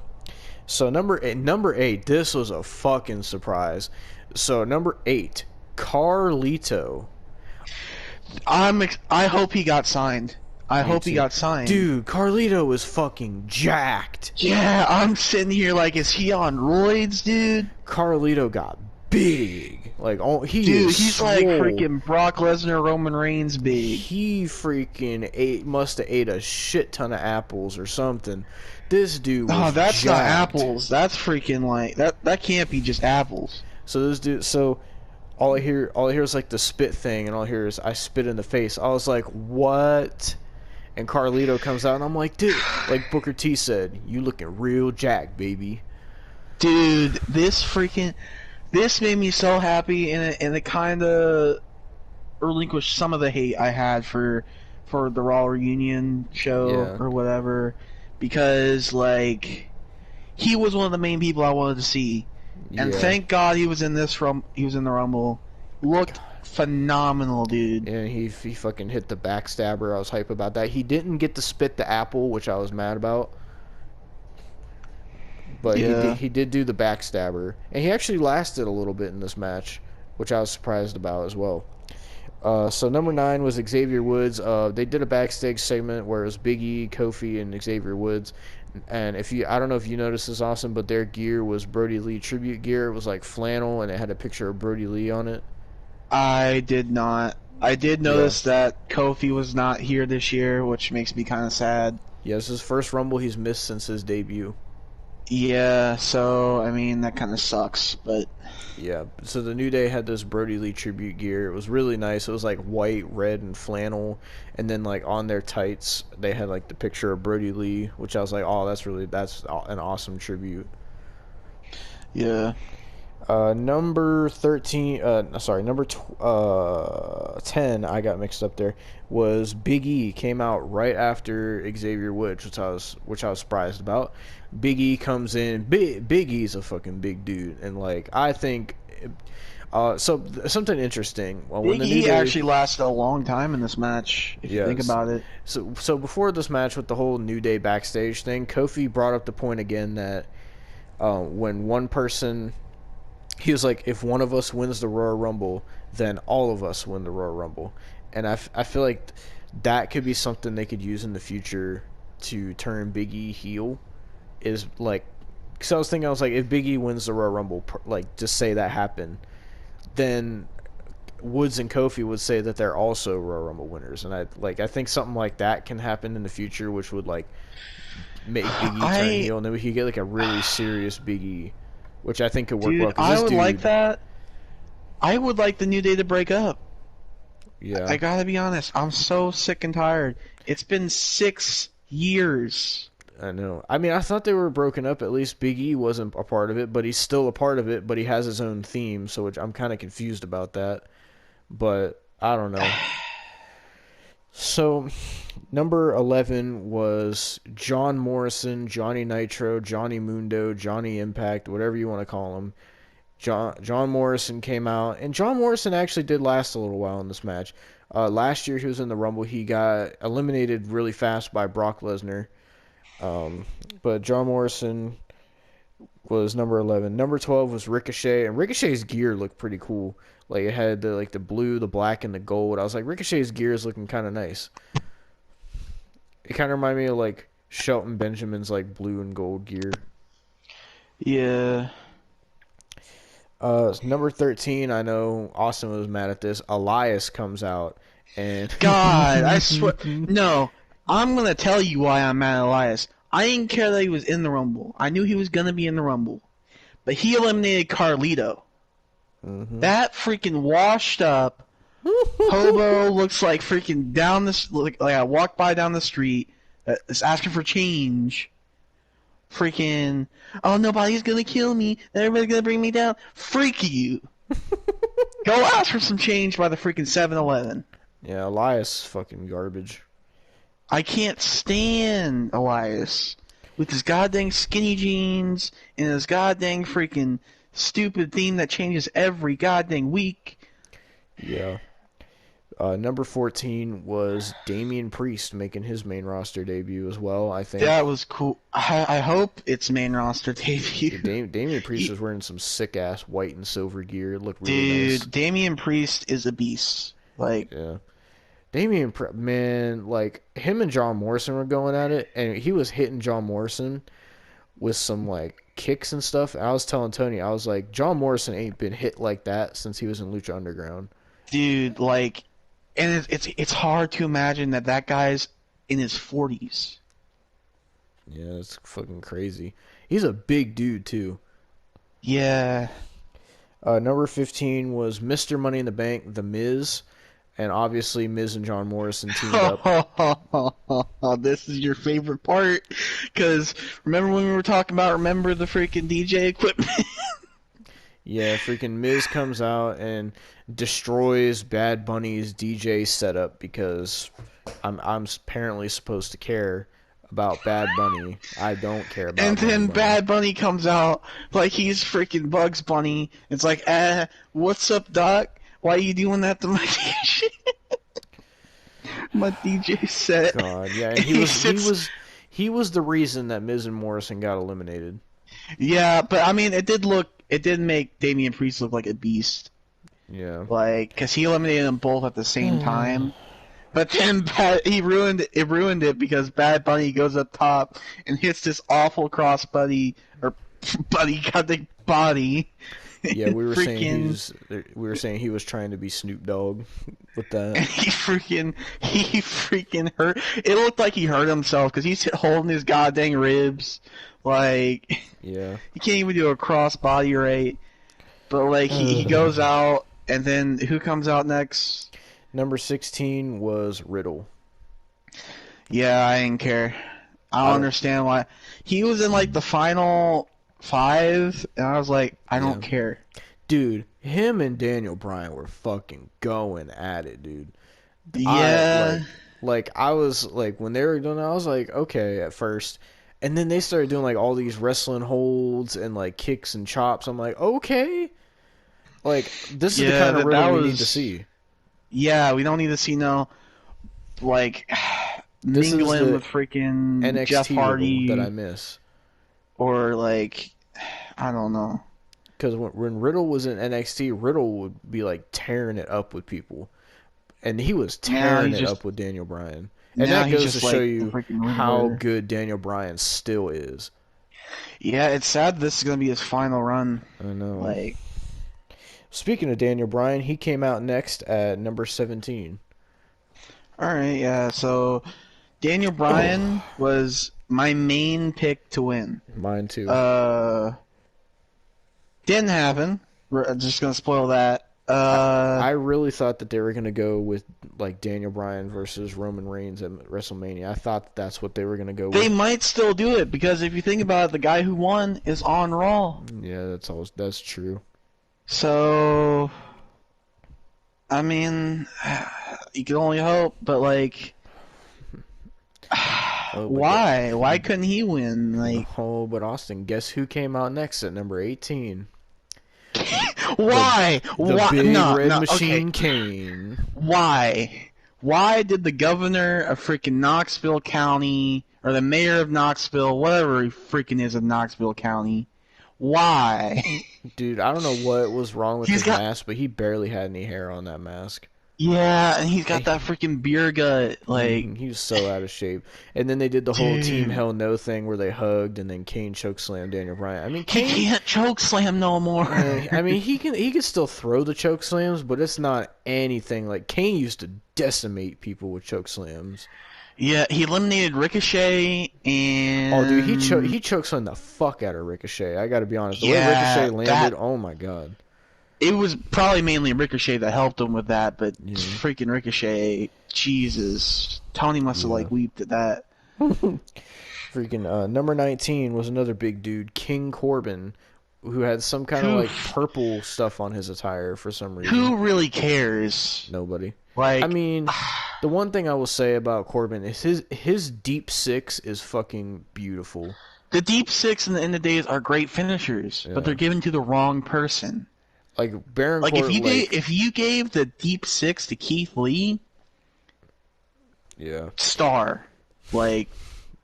So number 8, this was a fucking surprise. So number 8, Carlito. I hope he got signed. I hope he got signed. Dude, Carlito was fucking jacked. Yeah, I'm sitting here like, is he on roids, dude? Carlito got big. Like, he's like freaking Brock Lesnar, Roman Reigns big. He freaking must have ate a shit ton of apples or something. This dude was that's jacked. not apples. That's freaking like that can't be just apples. So this dude, all I hear is like the spit thing, and all I hear is I spit in the face. I was like, what? And Carlito comes out, and I'm like, dude, like Booker T said, you looking real jacked, baby. Dude, this made me so happy, and it kind of relinquished some of the hate I had for the Raw reunion show or whatever, because like he was one of the main people I wanted to see, and thank God he was in the Rumble. Looked phenomenal, dude. And he fucking hit the backstabber. I was hype about that. He didn't get to spit the apple, which I was mad about. But he did do the backstabber. And he actually lasted a little bit in this match, which I was surprised about as well. So number 9 was Xavier Woods. They did a backstage segment where it was Big E, Kofi, and Xavier Woods. And I don't know if you noticed this, Austin, but their gear was Brody Lee tribute gear. It was like flannel, and it had a picture of Brody Lee on it. I did not. I did notice that Kofi was not here this year, which makes me kind of sad. Yeah, this is his first Rumble he's missed since his debut. Yeah, so, I mean, that kind of sucks, but... Yeah, so the New Day had this Brody Lee tribute gear. It was really nice. It was like white, red, and flannel. And then like on their tights, they had like the picture of Brody Lee, which I was like, oh, that's an awesome tribute. Yeah. Number 13, number 10, I got mixed up there, was Big E. Came out right after Xavier Woods, which I was surprised about. Big E comes in. Big E's a fucking big dude, and like I think, so something interesting. Well, Big E actually lasted a long time in this match, if you think about it. So before this match with the whole New Day backstage thing, Kofi brought up the point again that when one person, he was like, if one of us wins the Royal Rumble, then all of us win the Royal Rumble, and I feel like that could be something they could use in the future to turn Big E heel. Is like, because I was like, if Big E wins the Royal Rumble, like just say that happened, then Woods and Kofi would say that they're also Royal Rumble winners, and I think something like that can happen in the future, which would like make Big E turn heel, and then we could get like a really serious Big E, which I think could work well. I would like that. I would like the New Day to break up. Yeah, I gotta be honest. I'm so sick and tired. It's been 6 years. I know. I mean, I thought they were broken up. At least Big E wasn't a part of it, but he's still a part of it. But he has his own theme, so I'm kind of confused about that. But I don't know. So, number 11 was John Morrison, Johnny Nitro, Johnny Mundo, Johnny Impact, whatever you want to call him. John Morrison came out, and John Morrison actually did last a little while in this match. Last year he was in the Rumble. He got eliminated really fast by Brock Lesnar. But John Morrison was number 11. Number 12 was Ricochet, and Ricochet's gear looked pretty cool. Like it had the blue, the black, and the gold. I was like, Ricochet's gear is looking kind of nice. It kind of reminded me of like Shelton Benjamin's like blue and gold gear. Yeah. Number 13, I know Austin was mad at this. Elias comes out, and God, I swear, no. I'm gonna tell you why I'm mad at Elias. I didn't care that he was in the Rumble. I knew he was gonna be in the Rumble, but he eliminated Carlito. Mm-hmm. That freaking washed up hobo looks like freaking down this like I walked by down the street, is asking for change. Freaking, oh, nobody's gonna kill me. Everybody's gonna bring me down. Freak you. Go ask for some change by the freaking 7-Eleven. Yeah, Elias is fucking garbage. I can't stand Elias with his goddamn skinny jeans and his goddamn freaking stupid theme that changes every goddamn week. Yeah. Number 14 was Damien Priest making his main roster debut as well, I think. That was cool. I hope it's main roster debut. Damien Priest was wearing some sick-ass white and silver gear. It looked really nice. Dude, Damien Priest is a beast. Like, yeah. Man, like, him and John Morrison were going at it, and he was hitting John Morrison with some, like, kicks and stuff. I was telling Tony, I was like, John Morrison ain't been hit like that since he was in Lucha Underground. Dude, like, and it's hard to imagine that guy's in his 40s. Yeah, it's fucking crazy. He's a big dude, too. Yeah. Number 15 was Mr. Money in the Bank, The Miz. And obviously, Miz and John Morrison teamed up. This is your favorite part. Because remember when we were talking about, remember the freaking DJ equipment? Yeah, freaking Miz comes out and destroys Bad Bunny's DJ setup because I'm apparently supposed to care about Bad Bunny. I don't care about And then Bad Bunny comes out like he's freaking Bugs Bunny. It's like, what's up, Doc? Why are you doing that to my DJ? My DJ set. God, yeah, and he was the reason that Miz and Morrison got eliminated. Yeah, but I mean, it did make Damian Priest look like a beast. Yeah. Like, because he eliminated them both at the same time. But then he ruined it because Bad Bunny goes up top and hits this awful cross body. Yeah, we were saying he was trying to be Snoop Dogg with that. And he freaking hurt. It looked like he hurt himself because he's holding his goddamn ribs. Like, yeah, he can't even do a cross body right. But like he goes out, and then who comes out next? Number 16 was Riddle. Yeah, I didn't care. I don't understand why. He was in like the final 5, and I was like, I don't care. Dude, him and Daniel Bryan were fucking going at it, dude. Yeah. I was like, when they were doing it, I was like, okay, at first. And then they started doing like all these wrestling holds and like kicks and chops. I'm like, okay. Like, this is the kind of Riddle we need to see. Yeah, we don't need to see like, mingling with freaking NXT Jeff Hardy. that I miss. Or like, I don't know. Because when Riddle was in NXT, Riddle would be like tearing it up with people. And he was tearing it up with Daniel Bryan. And that goes to show you how good Daniel Bryan still is. Yeah, it's sad this is going to be his final run. I know. Like, Speaking of Daniel Bryan, he came out next at number 17. All right, yeah. So Daniel Bryan Oh, was my main pick to win. mine too. Uh, didn't happen. We're just gonna spoil that. I really thought that they were gonna go with like Daniel Bryan versus Roman Reigns at WrestleMania. I thought that's what they were gonna go They with. might still do it because if you think about it, the guy who won is on Raw. Yeah, that's true. So, I mean, you can only hope, but like, Oh, but why? Why couldn't he win? Like, but Austin, guess who came out next at number 18? why? The Why? Big No, Red no. Machine Okay. Kane. Why? Why did the governor of freaking Knoxville County or the mayor of Knoxville, whatever he freaking is of Knoxville County, why? Dude, I don't know what was wrong with He's his got mask, but he barely had any hair on that mask. Yeah, and he's got that freaking beer gut. Like, He was so out of shape. And then they did the whole Team dude, Hell No thing where they hugged, and then Kane chokeslammed Daniel Bryan. I mean, he Kane. can't choke slam no more. I mean, he can still throw the choke slams, but it's not anything like Kane used to decimate people with choke slams. Yeah, he eliminated Ricochet and Oh, dude, he chokeslammed the fuck out of Ricochet. I got to be honest. The way yeah, Ricochet landed, oh my god. it was probably mainly Ricochet that helped him with that, but Yeah. freaking Ricochet, Jesus, Tony must have like weeped at that. Freaking number 19 was another big dude, King Corbin, who had some kind of like purple stuff on his attire for some reason. Who really cares? Nobody. Like, I mean, the one thing I will say about Corbin is his deep six is fucking beautiful. the deep six and the end of days are great finishers, but they're given to the wrong person. Like Baron Like Corbin, if you gave the deep six to Keith Lee, yeah. star. Like,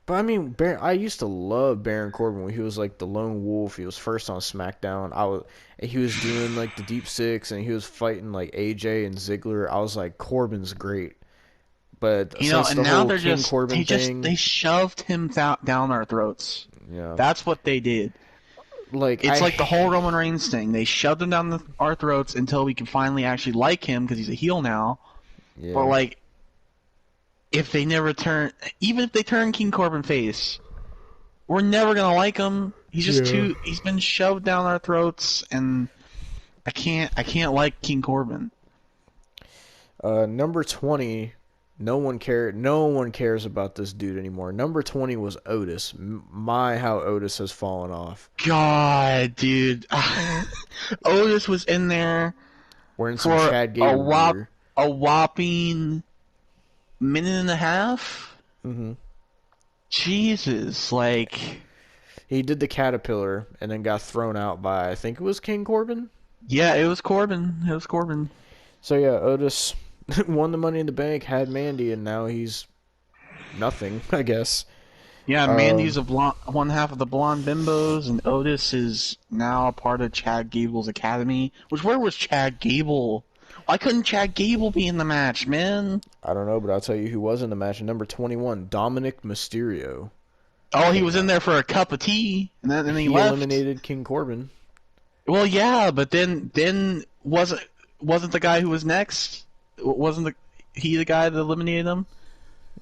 But I mean, I used to love Baron Corbin when he was like the lone wolf. He was first on SmackDown. He was doing like the deep six, and he was fighting like AJ and Ziggler. I was like, Corbin's great. But you know, since and the now whole they're King just Corbin thing, they shoved him down our throats. yeah, That's what they did. like It's like the whole Roman Reigns thing. They shoved him down our throats until we can finally actually like him because he's a heel now. yeah. But like, if they never turn, even if they turn King Corbin face, we're never gonna like him. He's just too. He's been shoved down our throats, and I can't like King Corbin. Number 20, no one cares about this dude anymore. Number 20 was Otis. My, how Otis has fallen off. God, dude, Otis was in there Wearing some for Chad Gable gear. a whopping minute and a half. Mm-hmm. Jesus, like, He did the caterpillar and then got thrown out by, I think it was King Corbin. yeah, it was Corbin. It was Corbin. So yeah, Otis won the Money in the Bank, had Mandy, and now he's nothing, I guess. Yeah, Mandy's one half of the Blonde Bimbos, and Otis is now a part of Chad Gable's academy. Where was Chad Gable? Why couldn't Chad Gable be in the match, man? I don't know, but I'll tell you who was in the match. Number 21, Dominic Mysterio. Oh, he was in there for a cup of tea, and then he left. Eliminated King Corbin. Well, yeah, but then wasn't the guy who was next? Wasn't he the guy that eliminated him?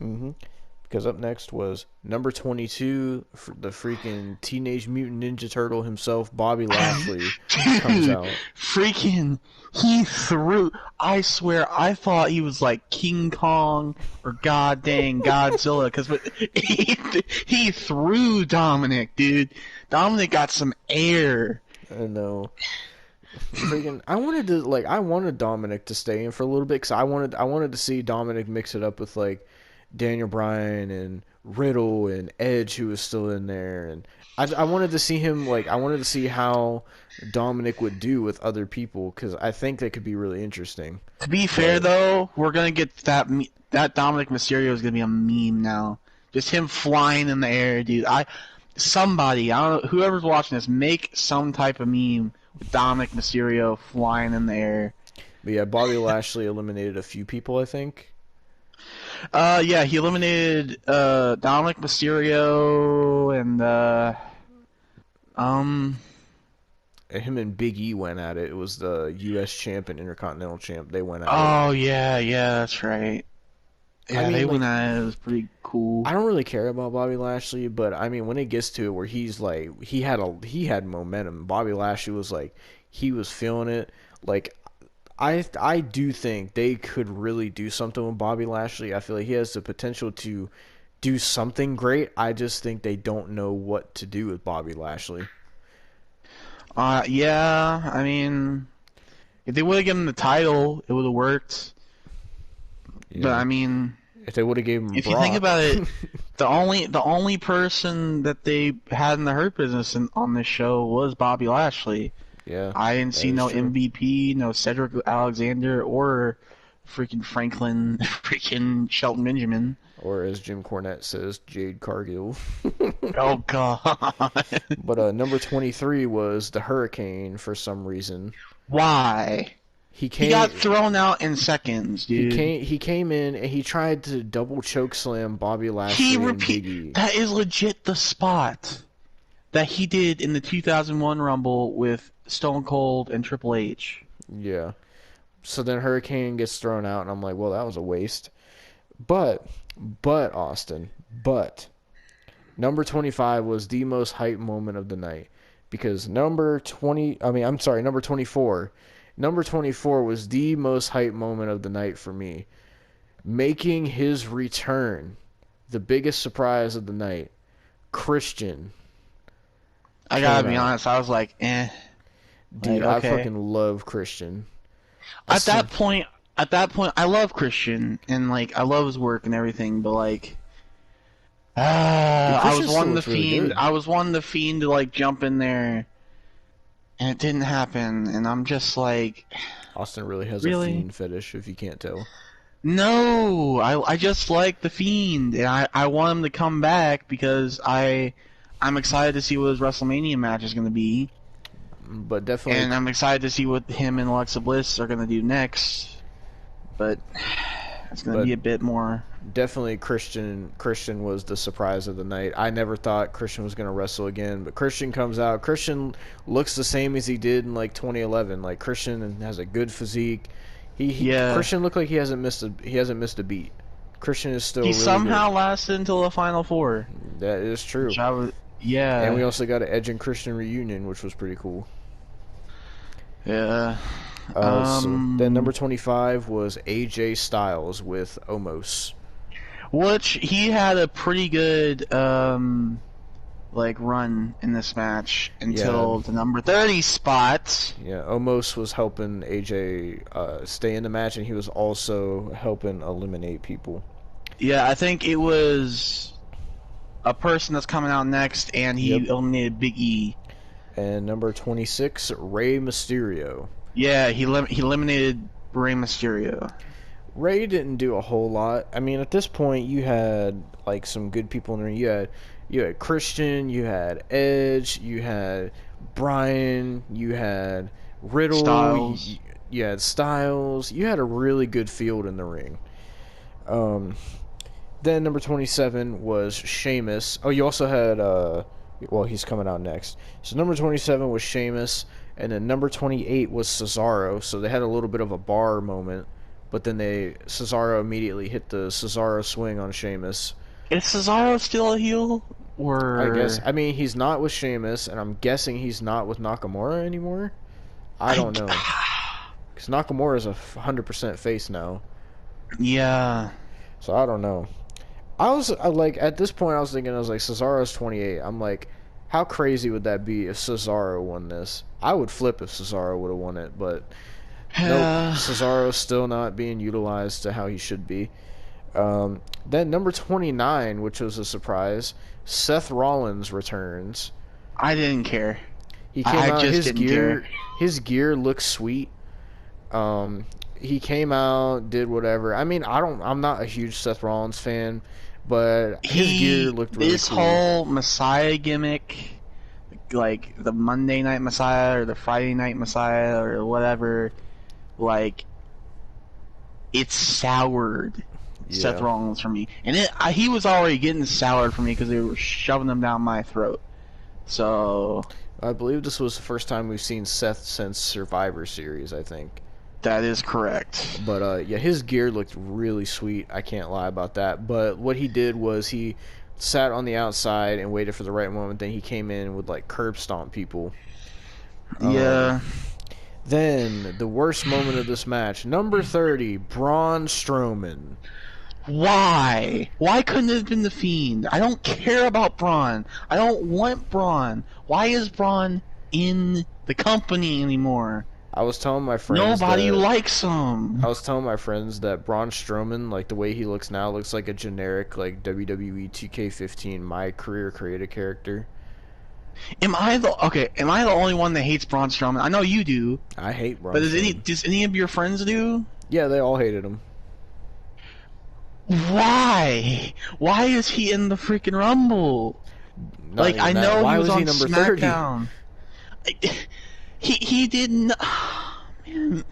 Mm-hmm. Because up next was number 22, the freaking Teenage Mutant Ninja Turtle himself, Bobby Lashley, comes out. Freaking, he threw. I swear, I thought he was like King Kong or God dang Godzilla, because he threw Dominic, dude. Dominic got some air. I know. Freaking, I wanted Dominic to stay in for a little bit because I wanted to see Dominic mix it up with like Daniel Bryan and Riddle and Edge, who was still in there, and I wanted to see him I wanted to see how Dominic would do with other people because I think that could be really interesting. To be fair, though, we're gonna get that Dominic Mysterio is gonna be a meme now. Just him flying in the air, dude. Somebody, I don't know, whoever's watching this, make some type of meme with Dominic Mysterio flying in the air. But yeah, Bobby Lashley eliminated a few people, I think. Yeah, he eliminated Dominic Mysterio and him and Big E went at it. It was the U.S. champ and Intercontinental champ. They went at it. Oh yeah, that's right. I Yeah, mean, they like, went at it. It was pretty cool. I don't really care about Bobby Lashley, but I mean, when it gets to it where he's like, he had momentum. Bobby Lashley was like, he was feeling it. Like, I do think they could really do something with Bobby Lashley. I feel like he has the potential to do something great. I just think they don't know what to do with Bobby Lashley. Yeah, I mean, if they would have given him the title, it would have worked. Yeah. But I mean, if they would have gave him if Brock. you think about it, the only person that they had in the Hurt Business on this show was Bobby Lashley. Yeah, I didn't see no true. MVP, no Cedric Alexander, or freaking Shelton Benjamin. Or as Jim Cornette says, Jade Cargill. Oh god. But number 23 was the Hurricane for some reason. Why? He got thrown out in seconds, dude. He came in and he tried to double choke slam Bobby Lashley and Big E. That is legit the spot that he did in the 2001 Rumble with Stone Cold and Triple H. Yeah. So then Hurricane gets thrown out and I'm like, well, that was a waste. But Austin, number 25 was the most hype moment of the night because number 24. Number 24 was the most hype moment of the night for me. Making his return, the biggest surprise of the night, Christian. I gotta be honest, I was like, eh. Dude, like, okay. I fucking love Christian. At that point, I love Christian, and, like, I love his work and everything, but, like, I was wanting the Fiend. I was wanting the Fiend to, like, jump in there, and it didn't happen, and I'm just like... Austin really has a Fiend fetish, if you can't tell. No! I just like the Fiend, and I want him to come back because I'm excited to see what his WrestleMania match is going to be. But definitely... And I'm excited to see what him and Alexa Bliss are going to do next. But it's going to be a bit more. Definitely Christian was the surprise of the night. I never thought Christian was going to wrestle again, but Christian comes out. Christian looks the same as he did in like 2011. Like Christian has a good physique. Christian looked like he hasn't missed a beat. Christian is still. He really somehow good. Lasted until the Final Four. That is true. Yeah. And we also got an Edge and Christian reunion, which was pretty cool. Yeah. So then number 25 was AJ Styles with Omos. Which he had a pretty good run in this match until the number 30 spot. Yeah, Omos was helping AJ stay in the match, and he was also helping eliminate people. Yeah, I think it was a person that's coming out next, and he eliminated Big E. And number 26, Rey Mysterio. Yeah, he eliminated Rey Mysterio. Rey didn't do a whole lot. I mean, at this point, you had like some good people in there. You had Christian, you had Edge, you had Bryan, you had Riddle, Styles. You had Styles. You had a really good field in the ring. Then number 27 was Sheamus. Oh, you also had well, he's coming out next. So number 27 was Sheamus, and then number 28 was Cesaro. So they had a little bit of a bar moment, but then Cesaro immediately hit the Cesaro swing on Sheamus. Is Cesaro still a heel? Or I guess. I mean, he's not with Sheamus, and I'm guessing he's not with Nakamura anymore. I don't know. Because Nakamura is 100% face now. Yeah. So I don't know. I was like, at this point, I was thinking, Cesaro's 28. I'm like, how crazy would that be if Cesaro won this? I would flip if Cesaro would have won it, but nope, Cesaro's still not being utilized to how he should be. Then number 29, which was a surprise, Seth Rollins returns. I didn't care. He came out. His gear looks sweet. He came out, did whatever. I mean, I'm not a huge Seth Rollins fan, but his gear looked really cool. This whole Messiah gimmick, like the Monday Night Messiah or the Friday Night Messiah or whatever, like, it's soured Seth Rollins for me. And he was already getting soured for me because they were shoving them down my throat. So... I believe this was the first time we've seen Seth since Survivor Series, I think. That is correct. But yeah, his gear looked really sweet. I can't lie about that. But what he did was he sat on the outside and waited for the right moment. Then he came in and would like curb stomp people. Yeah. Then the worst moment of this match, number 30, Braun Strowman. Why? Why couldn't it have been the Fiend? I don't care about Braun. I don't want Braun. Why is Braun in the company anymore? I was telling my friends Nobody that, likes him. I was telling my friends that Braun Strowman, like the way he looks now, looks like a generic like WWE 2K15 My Career Created character. Am I the only one that hates Braun Strowman? I know you do. I hate Braun But Strowman. does any of your friends do? Yeah, they all hated him. Why? Why is he in the freaking Rumble? Not Like, even I that. know Why he was was on he number 30? Smackdown. He didn't. Man,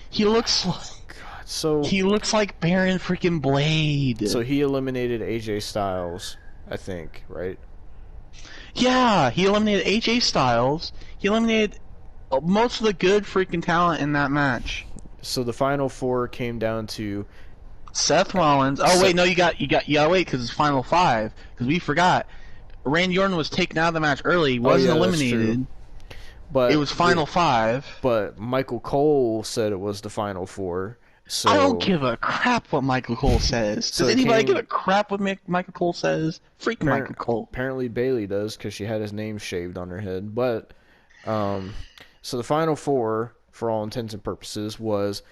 he looks like God, so Baron freaking Blade. so he eliminated AJ Styles, I think, right? Yeah, he eliminated AJ Styles. He eliminated most of the good freaking talent in that match. So the final four came down to Seth Rollins. Oh wait, no, you gotta wait because it's final five. Because we forgot. Randy Orton was taken out of the match early. He wasn't eliminated. But it was final five. But Michael Cole said it was the final four. So I don't give a crap what Michael Cole says. Does anybody give a crap what Michael Cole says? Freak Michael Cole. Apparently Bayley does because she had his name shaved on her head. But so the final four, for all intents and purposes, was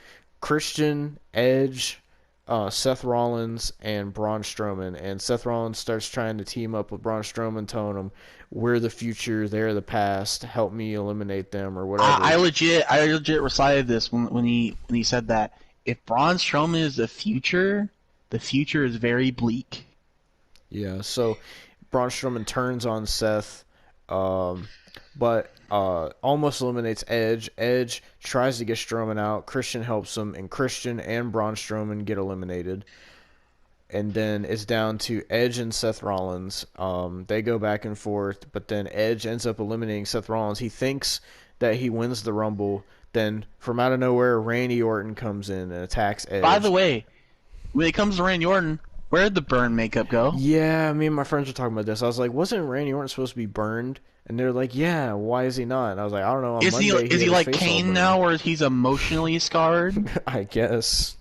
Christian, Edge, Seth Rollins, and Braun Strowman. And Seth Rollins starts trying to team up with Braun Strowman, telling him, "We're the future, they're the past. Help me eliminate them," or whatever. I legit recited this when he said that. If Braun Strowman is the future is very bleak. Yeah. So Braun Strowman turns on Seth, but almost eliminates Edge. Edge tries to get Strowman out. Christian helps him, and Christian and Braun Strowman get eliminated. And then it's down to Edge and Seth Rollins. They go back and forth, but then Edge ends up eliminating Seth Rollins. He thinks that he wins the Rumble. Then, from out of nowhere, Randy Orton comes in and attacks Edge. By the way, when it comes to Randy Orton, where did the burn makeup go? Yeah, me and my friends were talking about this. I was like, wasn't Randy Orton supposed to be burned? And they're like, yeah, why is he not? And I was like, I don't know. Is he like Kane now, where he's emotionally scarred? I guess.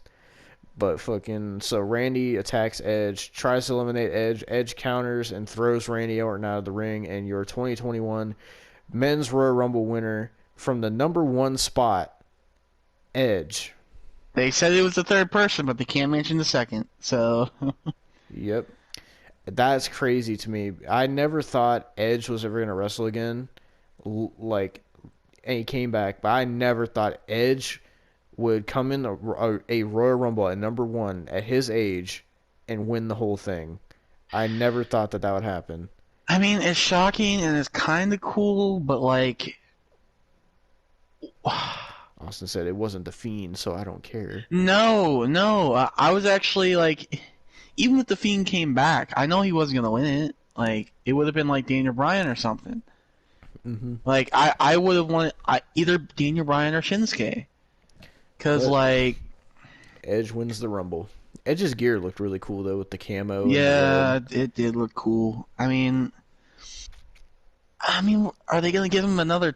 But so Randy attacks Edge, tries to eliminate Edge. Edge counters and throws Randy Orton out of the ring. And your 2021 Men's Royal Rumble winner from the number 1 spot, Edge. They said it was the third person, but they can't mention the second. So. Yep. That's crazy to me. I never thought Edge was ever going to wrestle again. And he came back. But I never thought Edge would come in a Royal Rumble at number 1 at his age and win the whole thing. I never thought that would happen. I mean, it's shocking and it's kind of cool, but like... Austin said it wasn't the Fiend, so I don't care. No. I was actually like... Even if the Fiend came back, I know he wasn't going to win it. Like, it would have been like Daniel Bryan or something. Mm-hmm. Like, I would have wanted either Daniel Bryan or Shinsuke. Because, like... Edge wins the Rumble. Edge's gear looked really cool, though, with the camo. Yeah, it did look cool. I mean, are they going to give him another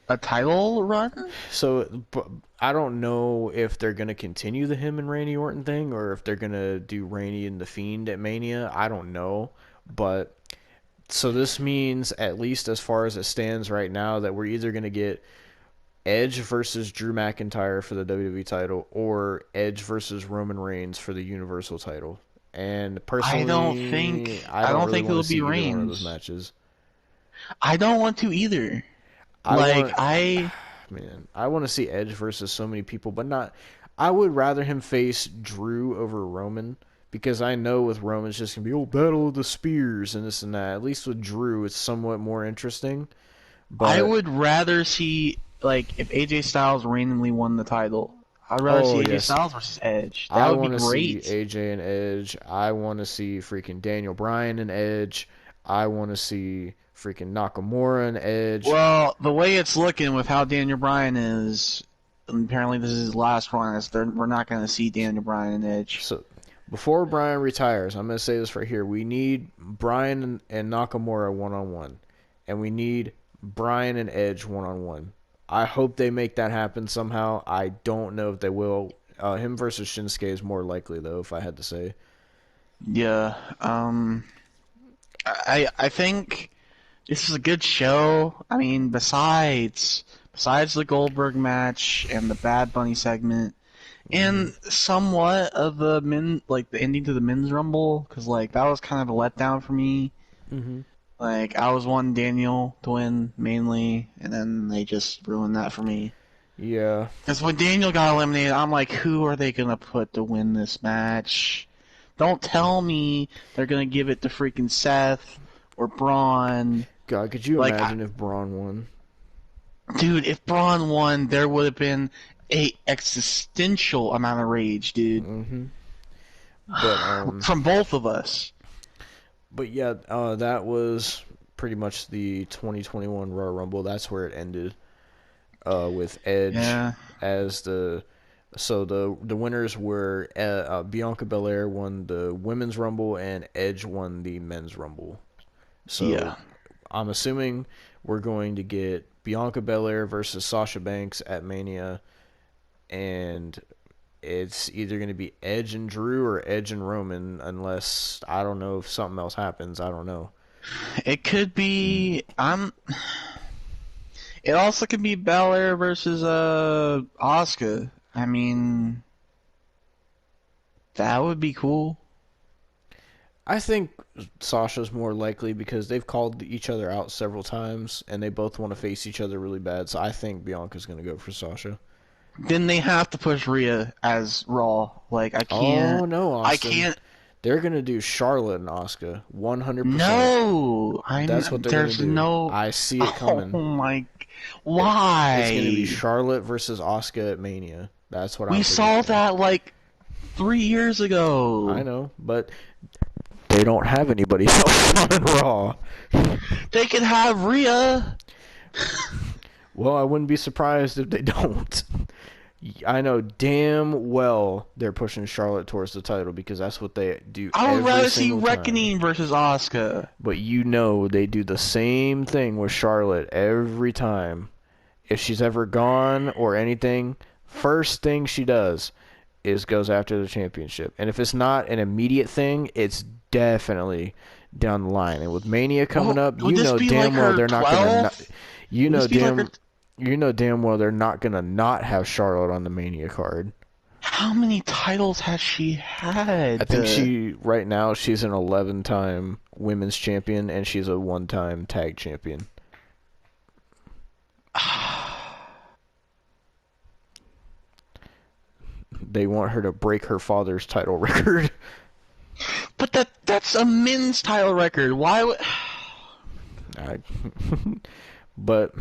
a title run? So, I don't know if they're going to continue the him and Randy Orton thing, or if they're going to do Randy and the Fiend at Mania. I don't know. But, so this means, at least as far as it stands right now, that we're either going to get Edge versus Drew McIntyre for the WWE title, or Edge versus Roman Reigns for the Universal title. And personally, I don't think it'll be Reigns. One of those matches. I don't want to either. I want to see Edge versus so many people, but not. I would rather him face Drew over Roman, because I know with Roman it's just gonna be battle of the spears and this and that. At least with Drew, it's somewhat more interesting. But I would rather see, like, if AJ Styles randomly won the title. I'd rather see AJ Styles versus Edge. That would be great. I want to see AJ and Edge. I want to see freaking Daniel Bryan and Edge. I want to see freaking Nakamura and Edge. Well, the way it's looking with how Daniel Bryan is, apparently this is his last run. We're not going to see Daniel Bryan and Edge. So before Bryan retires, I'm going to say this right here. We need Bryan and Nakamura one-on-one. And we need Bryan and Edge one-on-one. I hope they make that happen somehow. I don't know if they will. Him versus Shinsuke is more likely, though, if I had to say. Yeah. I think this is a good show. I mean, besides the Goldberg match and the Bad Bunny segment, and somewhat of the the ending to the men's rumble, because like that was kind of a letdown for me. Mm-hmm. Like I was wanting Daniel to win mainly, and then they just ruined that for me. Yeah. Because when Daniel got eliminated, I'm like, who are they gonna put to win this match? Don't tell me they're gonna give it to freaking Seth or Braun. God, could you imagine if Braun won? Dude, if Braun won, there would have been a existential amount of rage, dude. Mm-hmm. But, from both of us. But yeah, that was pretty much the 2021 Royal Rumble. That's where it ended. With Edge as the winners were Bianca Belair won the Women's Rumble and Edge won the Men's Rumble. So I'm assuming we're going to get Bianca Belair versus Sasha Banks at Mania, and it's either going to be Edge and Drew or Edge and Roman, unless I don't know if something else happens. I don't know. It could be It also could be Belair versus Asuka. I mean, that would be cool. I think Sasha's more likely because they've called each other out several times and they both want to face each other really bad. So I think Bianca's going to go for Sasha. Then they have to push Rhea as Raw. Like I can't. Oh no, Austin. I can't. They're gonna do Charlotte and Asuka, 100%. No, that's what they're gonna do. No. I see it coming. Oh my! Why? It's gonna be Charlotte versus Asuka at Mania. That's what we saw that like 3 years ago. I know, but they don't have anybody else on Raw. They could have Rhea. Well, I wouldn't be surprised if they don't. I know damn well they're pushing Charlotte towards the title because that's what they do. I would rather see time. Reckoning versus Asuka. But you know they do the same thing with Charlotte every time. If she's ever gone or anything, first thing she does is goes after the championship. And if it's not an immediate thing, it's definitely down the line. And with Mania coming up, you know damn well they're not gonna. You know damn well they're not gonna not have Charlotte on the Mania card. How many titles has she had? I think right now she's an 11-time women's champion and she's a 1-time tag champion. They want her to break her father's title record. But that's a men's title record. Why would? But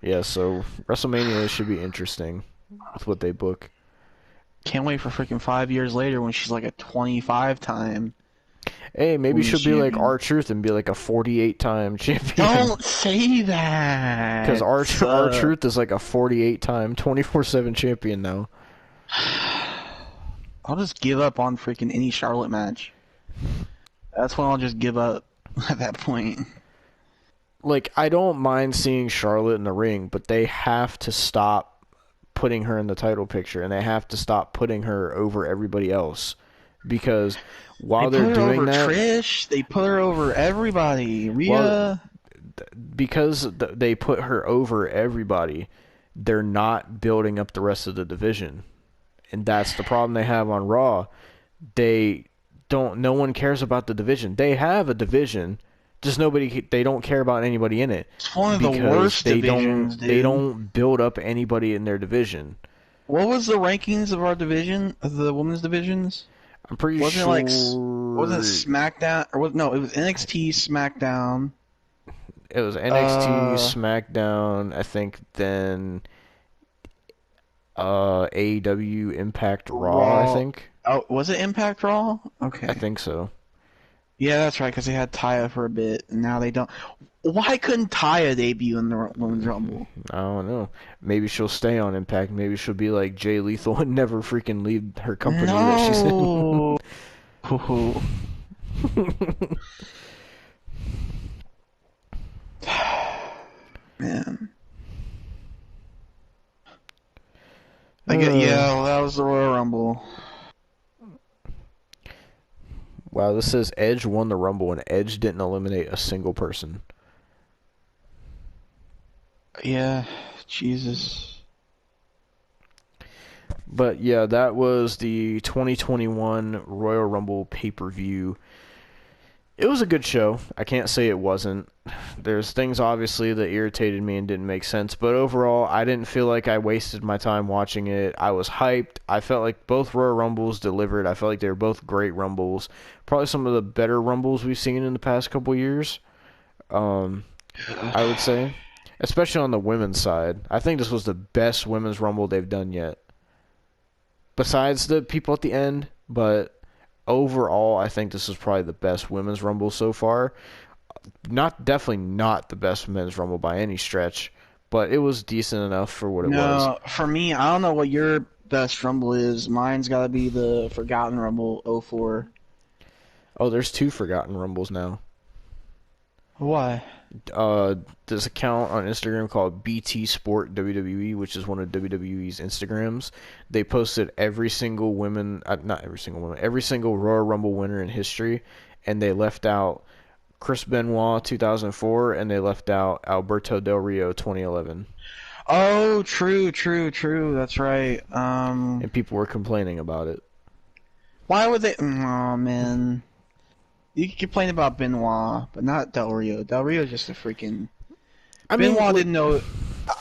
yeah, so WrestleMania should be interesting with what they book. Can't wait for freaking 5 years later when she's like a 25-time. Hey, maybe she'll be like R-Truth and be like a 48-time champion. Don't say that. Because R-Truth is like a 48-time 24/7 champion now. I'll just give up on freaking any Charlotte match. That's when I'll just give up at that point. Like, I don't mind seeing Charlotte in the ring, but they have to stop putting her in the title picture, and they have to stop putting her over everybody else. Because while they're doing that... Trish, they put her over everybody. Rhea... Because they put her over everybody, they're not building up the rest of the division. And that's the problem they have on Raw. No one cares about the division. They have a division, just they don't care about anybody in it. It's one of the worst divisions, dude. They don't build up anybody in their division. What was the rankings of our division, of the women's divisions? I'm pretty sure. Wasn't it SmackDown? It was NXT, SmackDown. It was NXT, SmackDown, I think, then AEW, Impact, Raw, I think. Oh, was it Impact Raw? Okay. I think so. Yeah, that's right, because they had Taya for a bit, and now they don't. Why couldn't Taya debut in the Women's Rumble? I don't know. Maybe she'll stay on Impact. Maybe she'll be like Jay Lethal and never freaking leave her company that she's in. No. Hoo-hoo. Man. Yeah, well, that was the Royal Rumble. Wow, this says Edge won the Rumble and Edge didn't eliminate a single person. Yeah, Jesus. But yeah, that was the 2021 Royal Rumble pay-per-view. It was a good show. I can't say it wasn't. There's things obviously that irritated me and didn't make sense, but overall, I didn't feel like I wasted my time watching it. I was hyped. I felt like both Royal Rumbles delivered. I felt like they were both great Rumbles. Probably some of the better Rumbles we've seen in the past couple years. I would say, especially on the women's side. I think this was the best women's Rumble they've done yet. Besides the people at the end, but overall, I think this is probably the best women's Rumble so far. Definitely not the best men's Rumble by any stretch, but it was decent enough for what it was. No, for me, I don't know what your best Rumble is. Mine's got to be the Forgotten Rumble '04. Oh, there's 2 Forgotten Rumbles now. Why? There's an account on Instagram called BT Sport WWE, which is one of WWE's Instagrams. They posted every single every single Royal Rumble winner in history, and they left out Chris Benoit 2004, and they left out Alberto Del Rio 2011. Oh, true. That's right. And people were complaining about it. Why would they? Oh man, you can complain about Benoit, but not Del Rio. Del Rio is just a freaking. Benoit didn't know.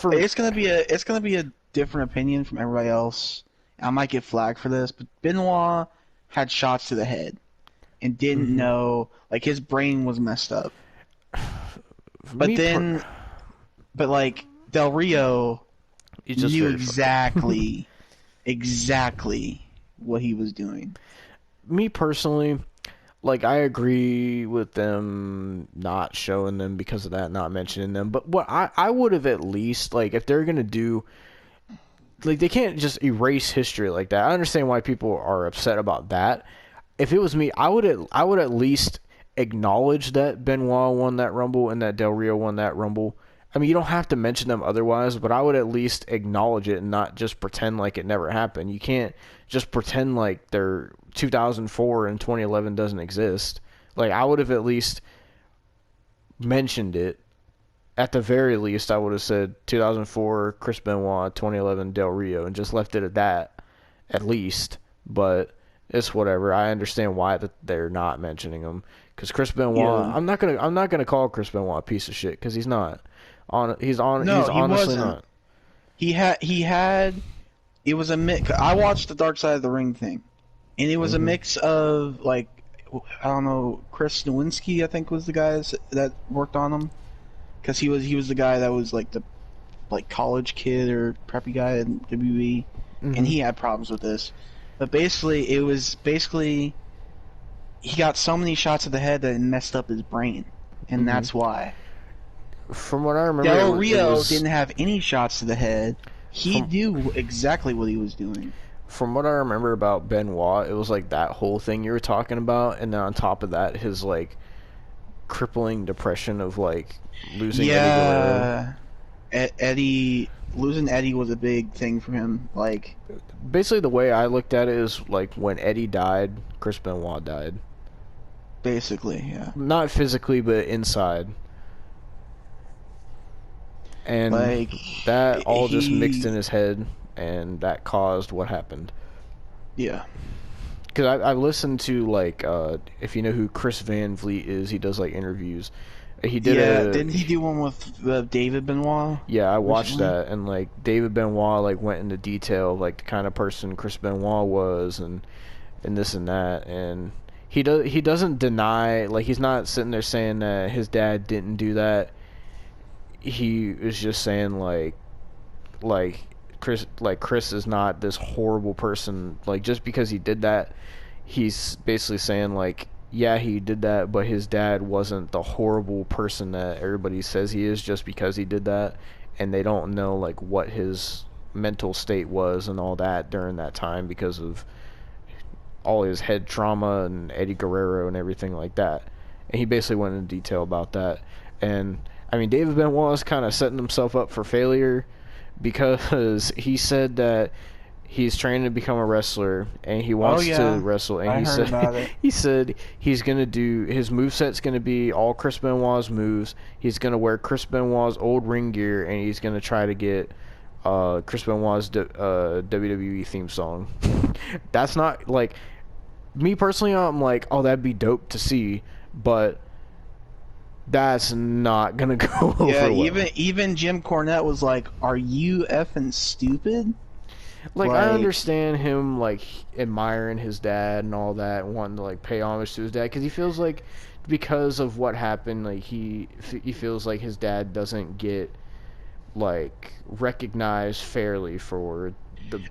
It's gonna be a different opinion from everybody else. I might get flagged for this, but Benoit had shots to the head and didn't know, like his brain was messed up. But like Del Rio knew exactly what he was doing. Me personally, like, I agree with them not showing them because of that, not mentioning them. But what I would have at least, like, if they're gonna do, like, they can't just erase history like that. I understand why people are upset about that. If it was me, I would at least acknowledge that Benoit won that Rumble and that Del Rio won that Rumble. I mean, you don't have to mention them otherwise, but I would at least acknowledge it and not just pretend like it never happened. You can't just pretend like their 2004 and 2011 doesn't exist. Like, I would have at least mentioned it. At the very least, I would have said 2004 Chris Benoit, 2011 Del Rio, and just left it at that, at least. But it's whatever. I understand why that they're not mentioning him, because Chris Benoit. Yeah. I'm not gonna call Chris Benoit a piece of shit, because he's not. He's honestly not. He had. It was a mix. I watched the Dark Side of the Ring thing, and it was a mix of, like, I don't know, Chris Nowinski, I think, was the guy that worked on him, because he was the guy that was like the college kid or preppy guy in WWE, and he had problems with this. But basically, he got so many shots to the head that it messed up his brain, and that's why. From what I remember, Del Rio didn't have any shots to the head. He knew exactly what he was doing. From what I remember about Benoit, it was like that whole thing you were talking about, and then on top of that, his, like, crippling depression of, like, losing Eddie Guerrero. Losing Eddie was a big thing for him. Like, basically, the way I looked at it is, like, when Eddie died, Chris Benoit died. Basically, yeah. Not physically, but inside. And like, that all just mixed in his head, and that caused what happened. Yeah. Because I listened to, like, if you know who Chris Van Vliet is, he does, like, interviews. He did didn't he do one with David Benoit? Yeah, I watched that, and, like, David Benoit, like, went into detail of, like, the kind of person Chris Benoit was, and this and that, and he doesn't deny, like, he's not sitting there saying that his dad didn't do that. He is just saying, like Chris is not this horrible person. Like, just because he did that, he's basically saying, like, yeah, he did that, but his dad wasn't the horrible person that everybody says he is just because he did that, and they don't know like what his mental state was and all that during that time because of all his head trauma and Eddie Guerrero and everything like that. And he basically went into detail about that. And I mean, David Benoit was kind of setting himself up for failure because he said that he's training to become a wrestler and he wants to wrestle. And I heard about it. he said he's gonna do his moveset's gonna be all Chris Benoit's moves. He's gonna wear Chris Benoit's old ring gear and he's gonna try to get Chris Benoit's WWE theme song. That's not like me personally. I'm like, oh, that'd be dope to see, but that's not gonna go over Yeah, well. even Jim Cornette was like, "Are you effing stupid?" Like, I understand him like admiring his dad and all that, and wanting to like pay homage to his dad because he feels like because of what happened, like he feels like his dad doesn't get like recognized fairly for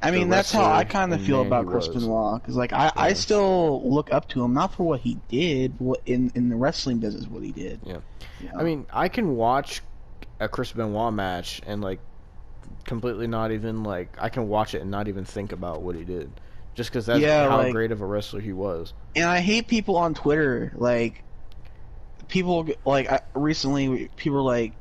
I mean, that's how I kind of feel about Chris Rose. Benoit. Because, like, I still look up to him, not for what he did, but in the wrestling business, what he did. Yeah. You know? I mean, I can watch a Chris Benoit match and, like, completely not even, like, I can watch it and not even think about what he did. Just because that's how like, great of a wrestler he was. And I hate people on Twitter, like, people, like, recently, people were like,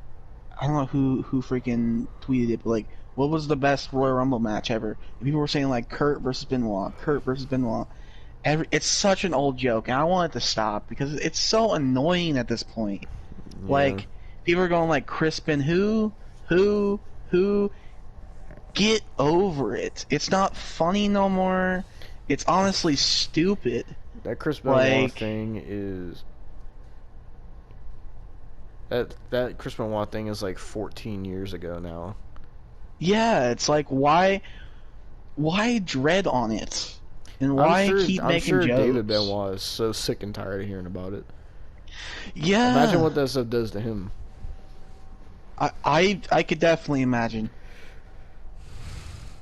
I don't know who freaking tweeted it, but, like, what was the best Royal Rumble match ever? And people were saying, like, Kurt versus Benoit, Kurt versus Benoit. It's such an old joke, and I want it to stop because it's so annoying at this point. Yeah. Like, people are going like, Crispin, who? Get over it. It's not funny no more. It's honestly stupid. That Chris Benoit thing is... That Chris Benoit thing is like 14 years ago now. Yeah, it's like, why dread on it? And why keep making jokes? I'm sure David Benoit is so sick and tired of hearing about it. Yeah. Imagine what that stuff does to him. I could definitely imagine.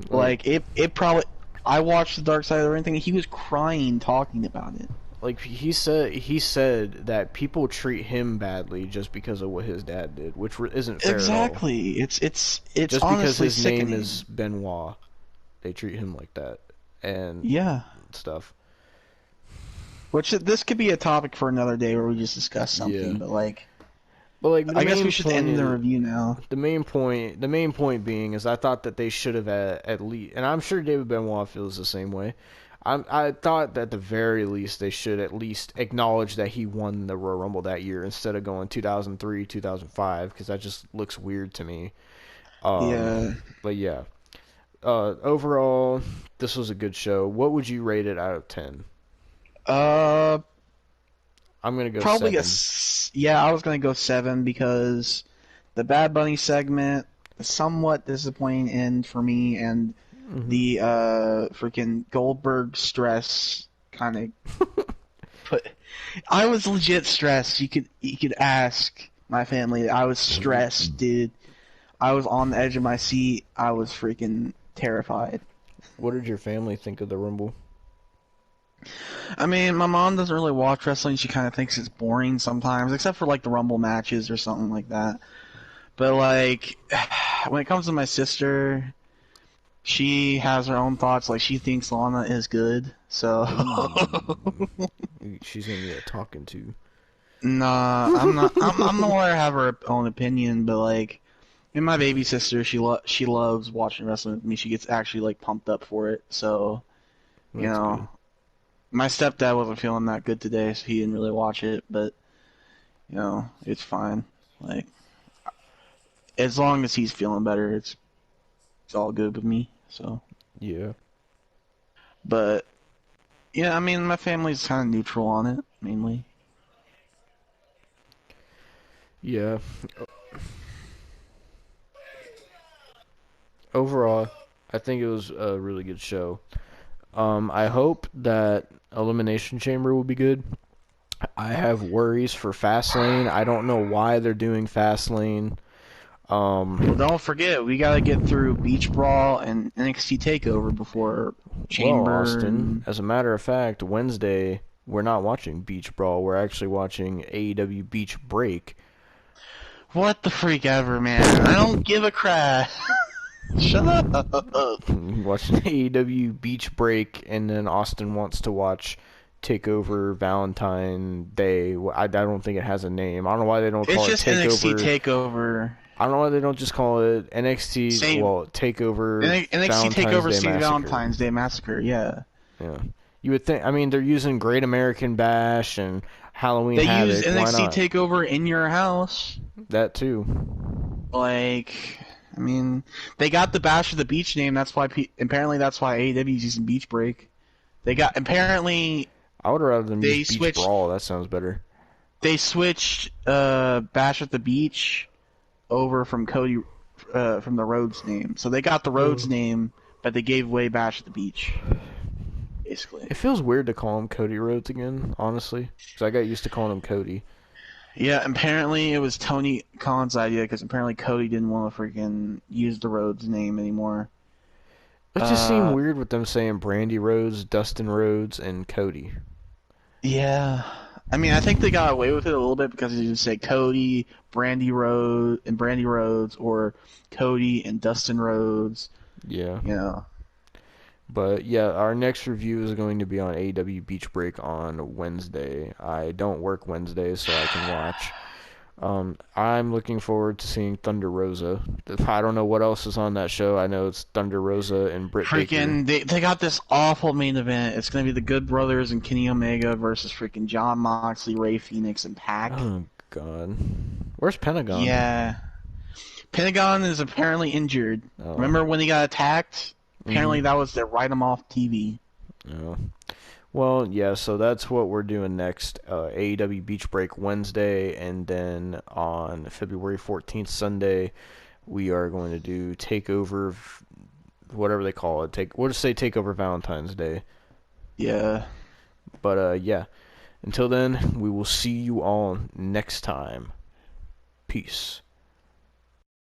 Like, it probably... I watched The Dark Side of the Ring thing, and he was crying talking about it. Like, he said that people treat him badly just because of what his dad did, which isn't fair exactly. at all. It's just because his sickening. name is Benoit, they treat him like that and stuff. Which this could be a topic for another day where we just discuss something, but like I guess we should end the review now. The main point being is I thought that they should have at least, and I'm sure David Benoit feels the same way. I thought that at the very least they should at least acknowledge that he won the Royal Rumble that year instead of going 2003, 2005, because that just looks weird to me. But yeah. Overall, this was a good show. What would you rate it out of 10? I'm gonna go probably 7. I was gonna go 7 because the Bad Bunny segment, somewhat disappointing end for me, and the freaking Goldberg stress kind of put. I was legit stressed. You could ask my family. I was stressed, dude. I was on the edge of my seat. I was freaking terrified. What did your family think of the Rumble? I mean, my mom doesn't really watch wrestling. She kind of thinks it's boring sometimes, except for like the Rumble matches or something like that. But like, when it comes to my sister, she has her own thoughts. Like, she thinks Lana is good, so she's gonna get talking to. Nah, I'm not. I'm gonna let her have her own opinion, but like, and my baby sister, she loves watching wrestling with me. She gets actually like pumped up for it. So, you know. Good. My stepdad wasn't feeling that good today, so he didn't really watch it, but, you know, it's fine. Like, as long as he's feeling better, it's all good with me, so. Yeah. But, yeah, I mean, my family's kind of neutral on it, mainly. Yeah. Overall, I think it was a really good show. I hope that Elimination Chamber will be good. I have worries for Fastlane. I don't know why they're doing Fastlane. Well, don't forget, we gotta get through Beach Brawl and NXT TakeOver before Chamber. Well, Austin, as a matter of fact, Wednesday we're not watching Beach Brawl. We're actually watching AEW Beach Break. What the freak ever, man. I don't give a crap. Shut up. Watching AEW Beach Break, and then Austin wants to watch Takeover Valentine Day. I don't think it has a name. I don't know why they don't call it It's just Takeover. NXT Takeover. I don't know why they don't just call it NXT. Same. Well, Takeover. NXT Takeover Day St. Massacre. Valentine's Day Massacre. Yeah. Yeah. You would think. I mean, they're using Great American Bash and Halloween They Havoc. use NXT Why not? Takeover in your house. That too. Like, I mean, they got the Bash of the Beach name. That's why apparently that's why AEW is using Beach Break. They got apparently. I would rather than They use Beach switched- Brawl. That sounds better. They switched Bash at the Beach over from Cody from the Rhodes name. So they got the Rhodes name, but they gave away Bash at the Beach. Basically. It feels weird to call him Cody Rhodes again, honestly, because I got used to calling him Cody. Yeah, apparently it was Tony Khan's idea because apparently Cody didn't want to freaking use the Rhodes name anymore. It just seemed weird with them saying Brandy Rhodes, Dustin Rhodes, and Cody. Yeah. I mean, I think they got away with it a little bit because they just say Cody, Brandy Rhodes, or Cody and Dustin Rhodes. Yeah. You know. But yeah, our next review is going to be on AEW Beach Break on Wednesday. I don't work Wednesdays, so I can watch. I'm looking forward to seeing Thunder Rosa. I don't know what else is on that show. I know it's Thunder Rosa and Britt Freaking, Baker. they got this awful main event. It's going to be the Good Brothers and Kenny Omega versus freaking Jon Moxley, Rey Fenix, and Pac. Oh, God. Where's Pentagon? Yeah. Pentagon is apparently injured. Oh. Remember when he got attacked? Apparently that was to write him off TV. Oh. Well, yeah, so that's what we're doing next. AEW Beach Break Wednesday, and then on February 14th, Sunday, we are going to do TakeOver, whatever they call it. We'll just say TakeOver Valentine's Day. Yeah. But, yeah, until then, we will see you all next time. Peace.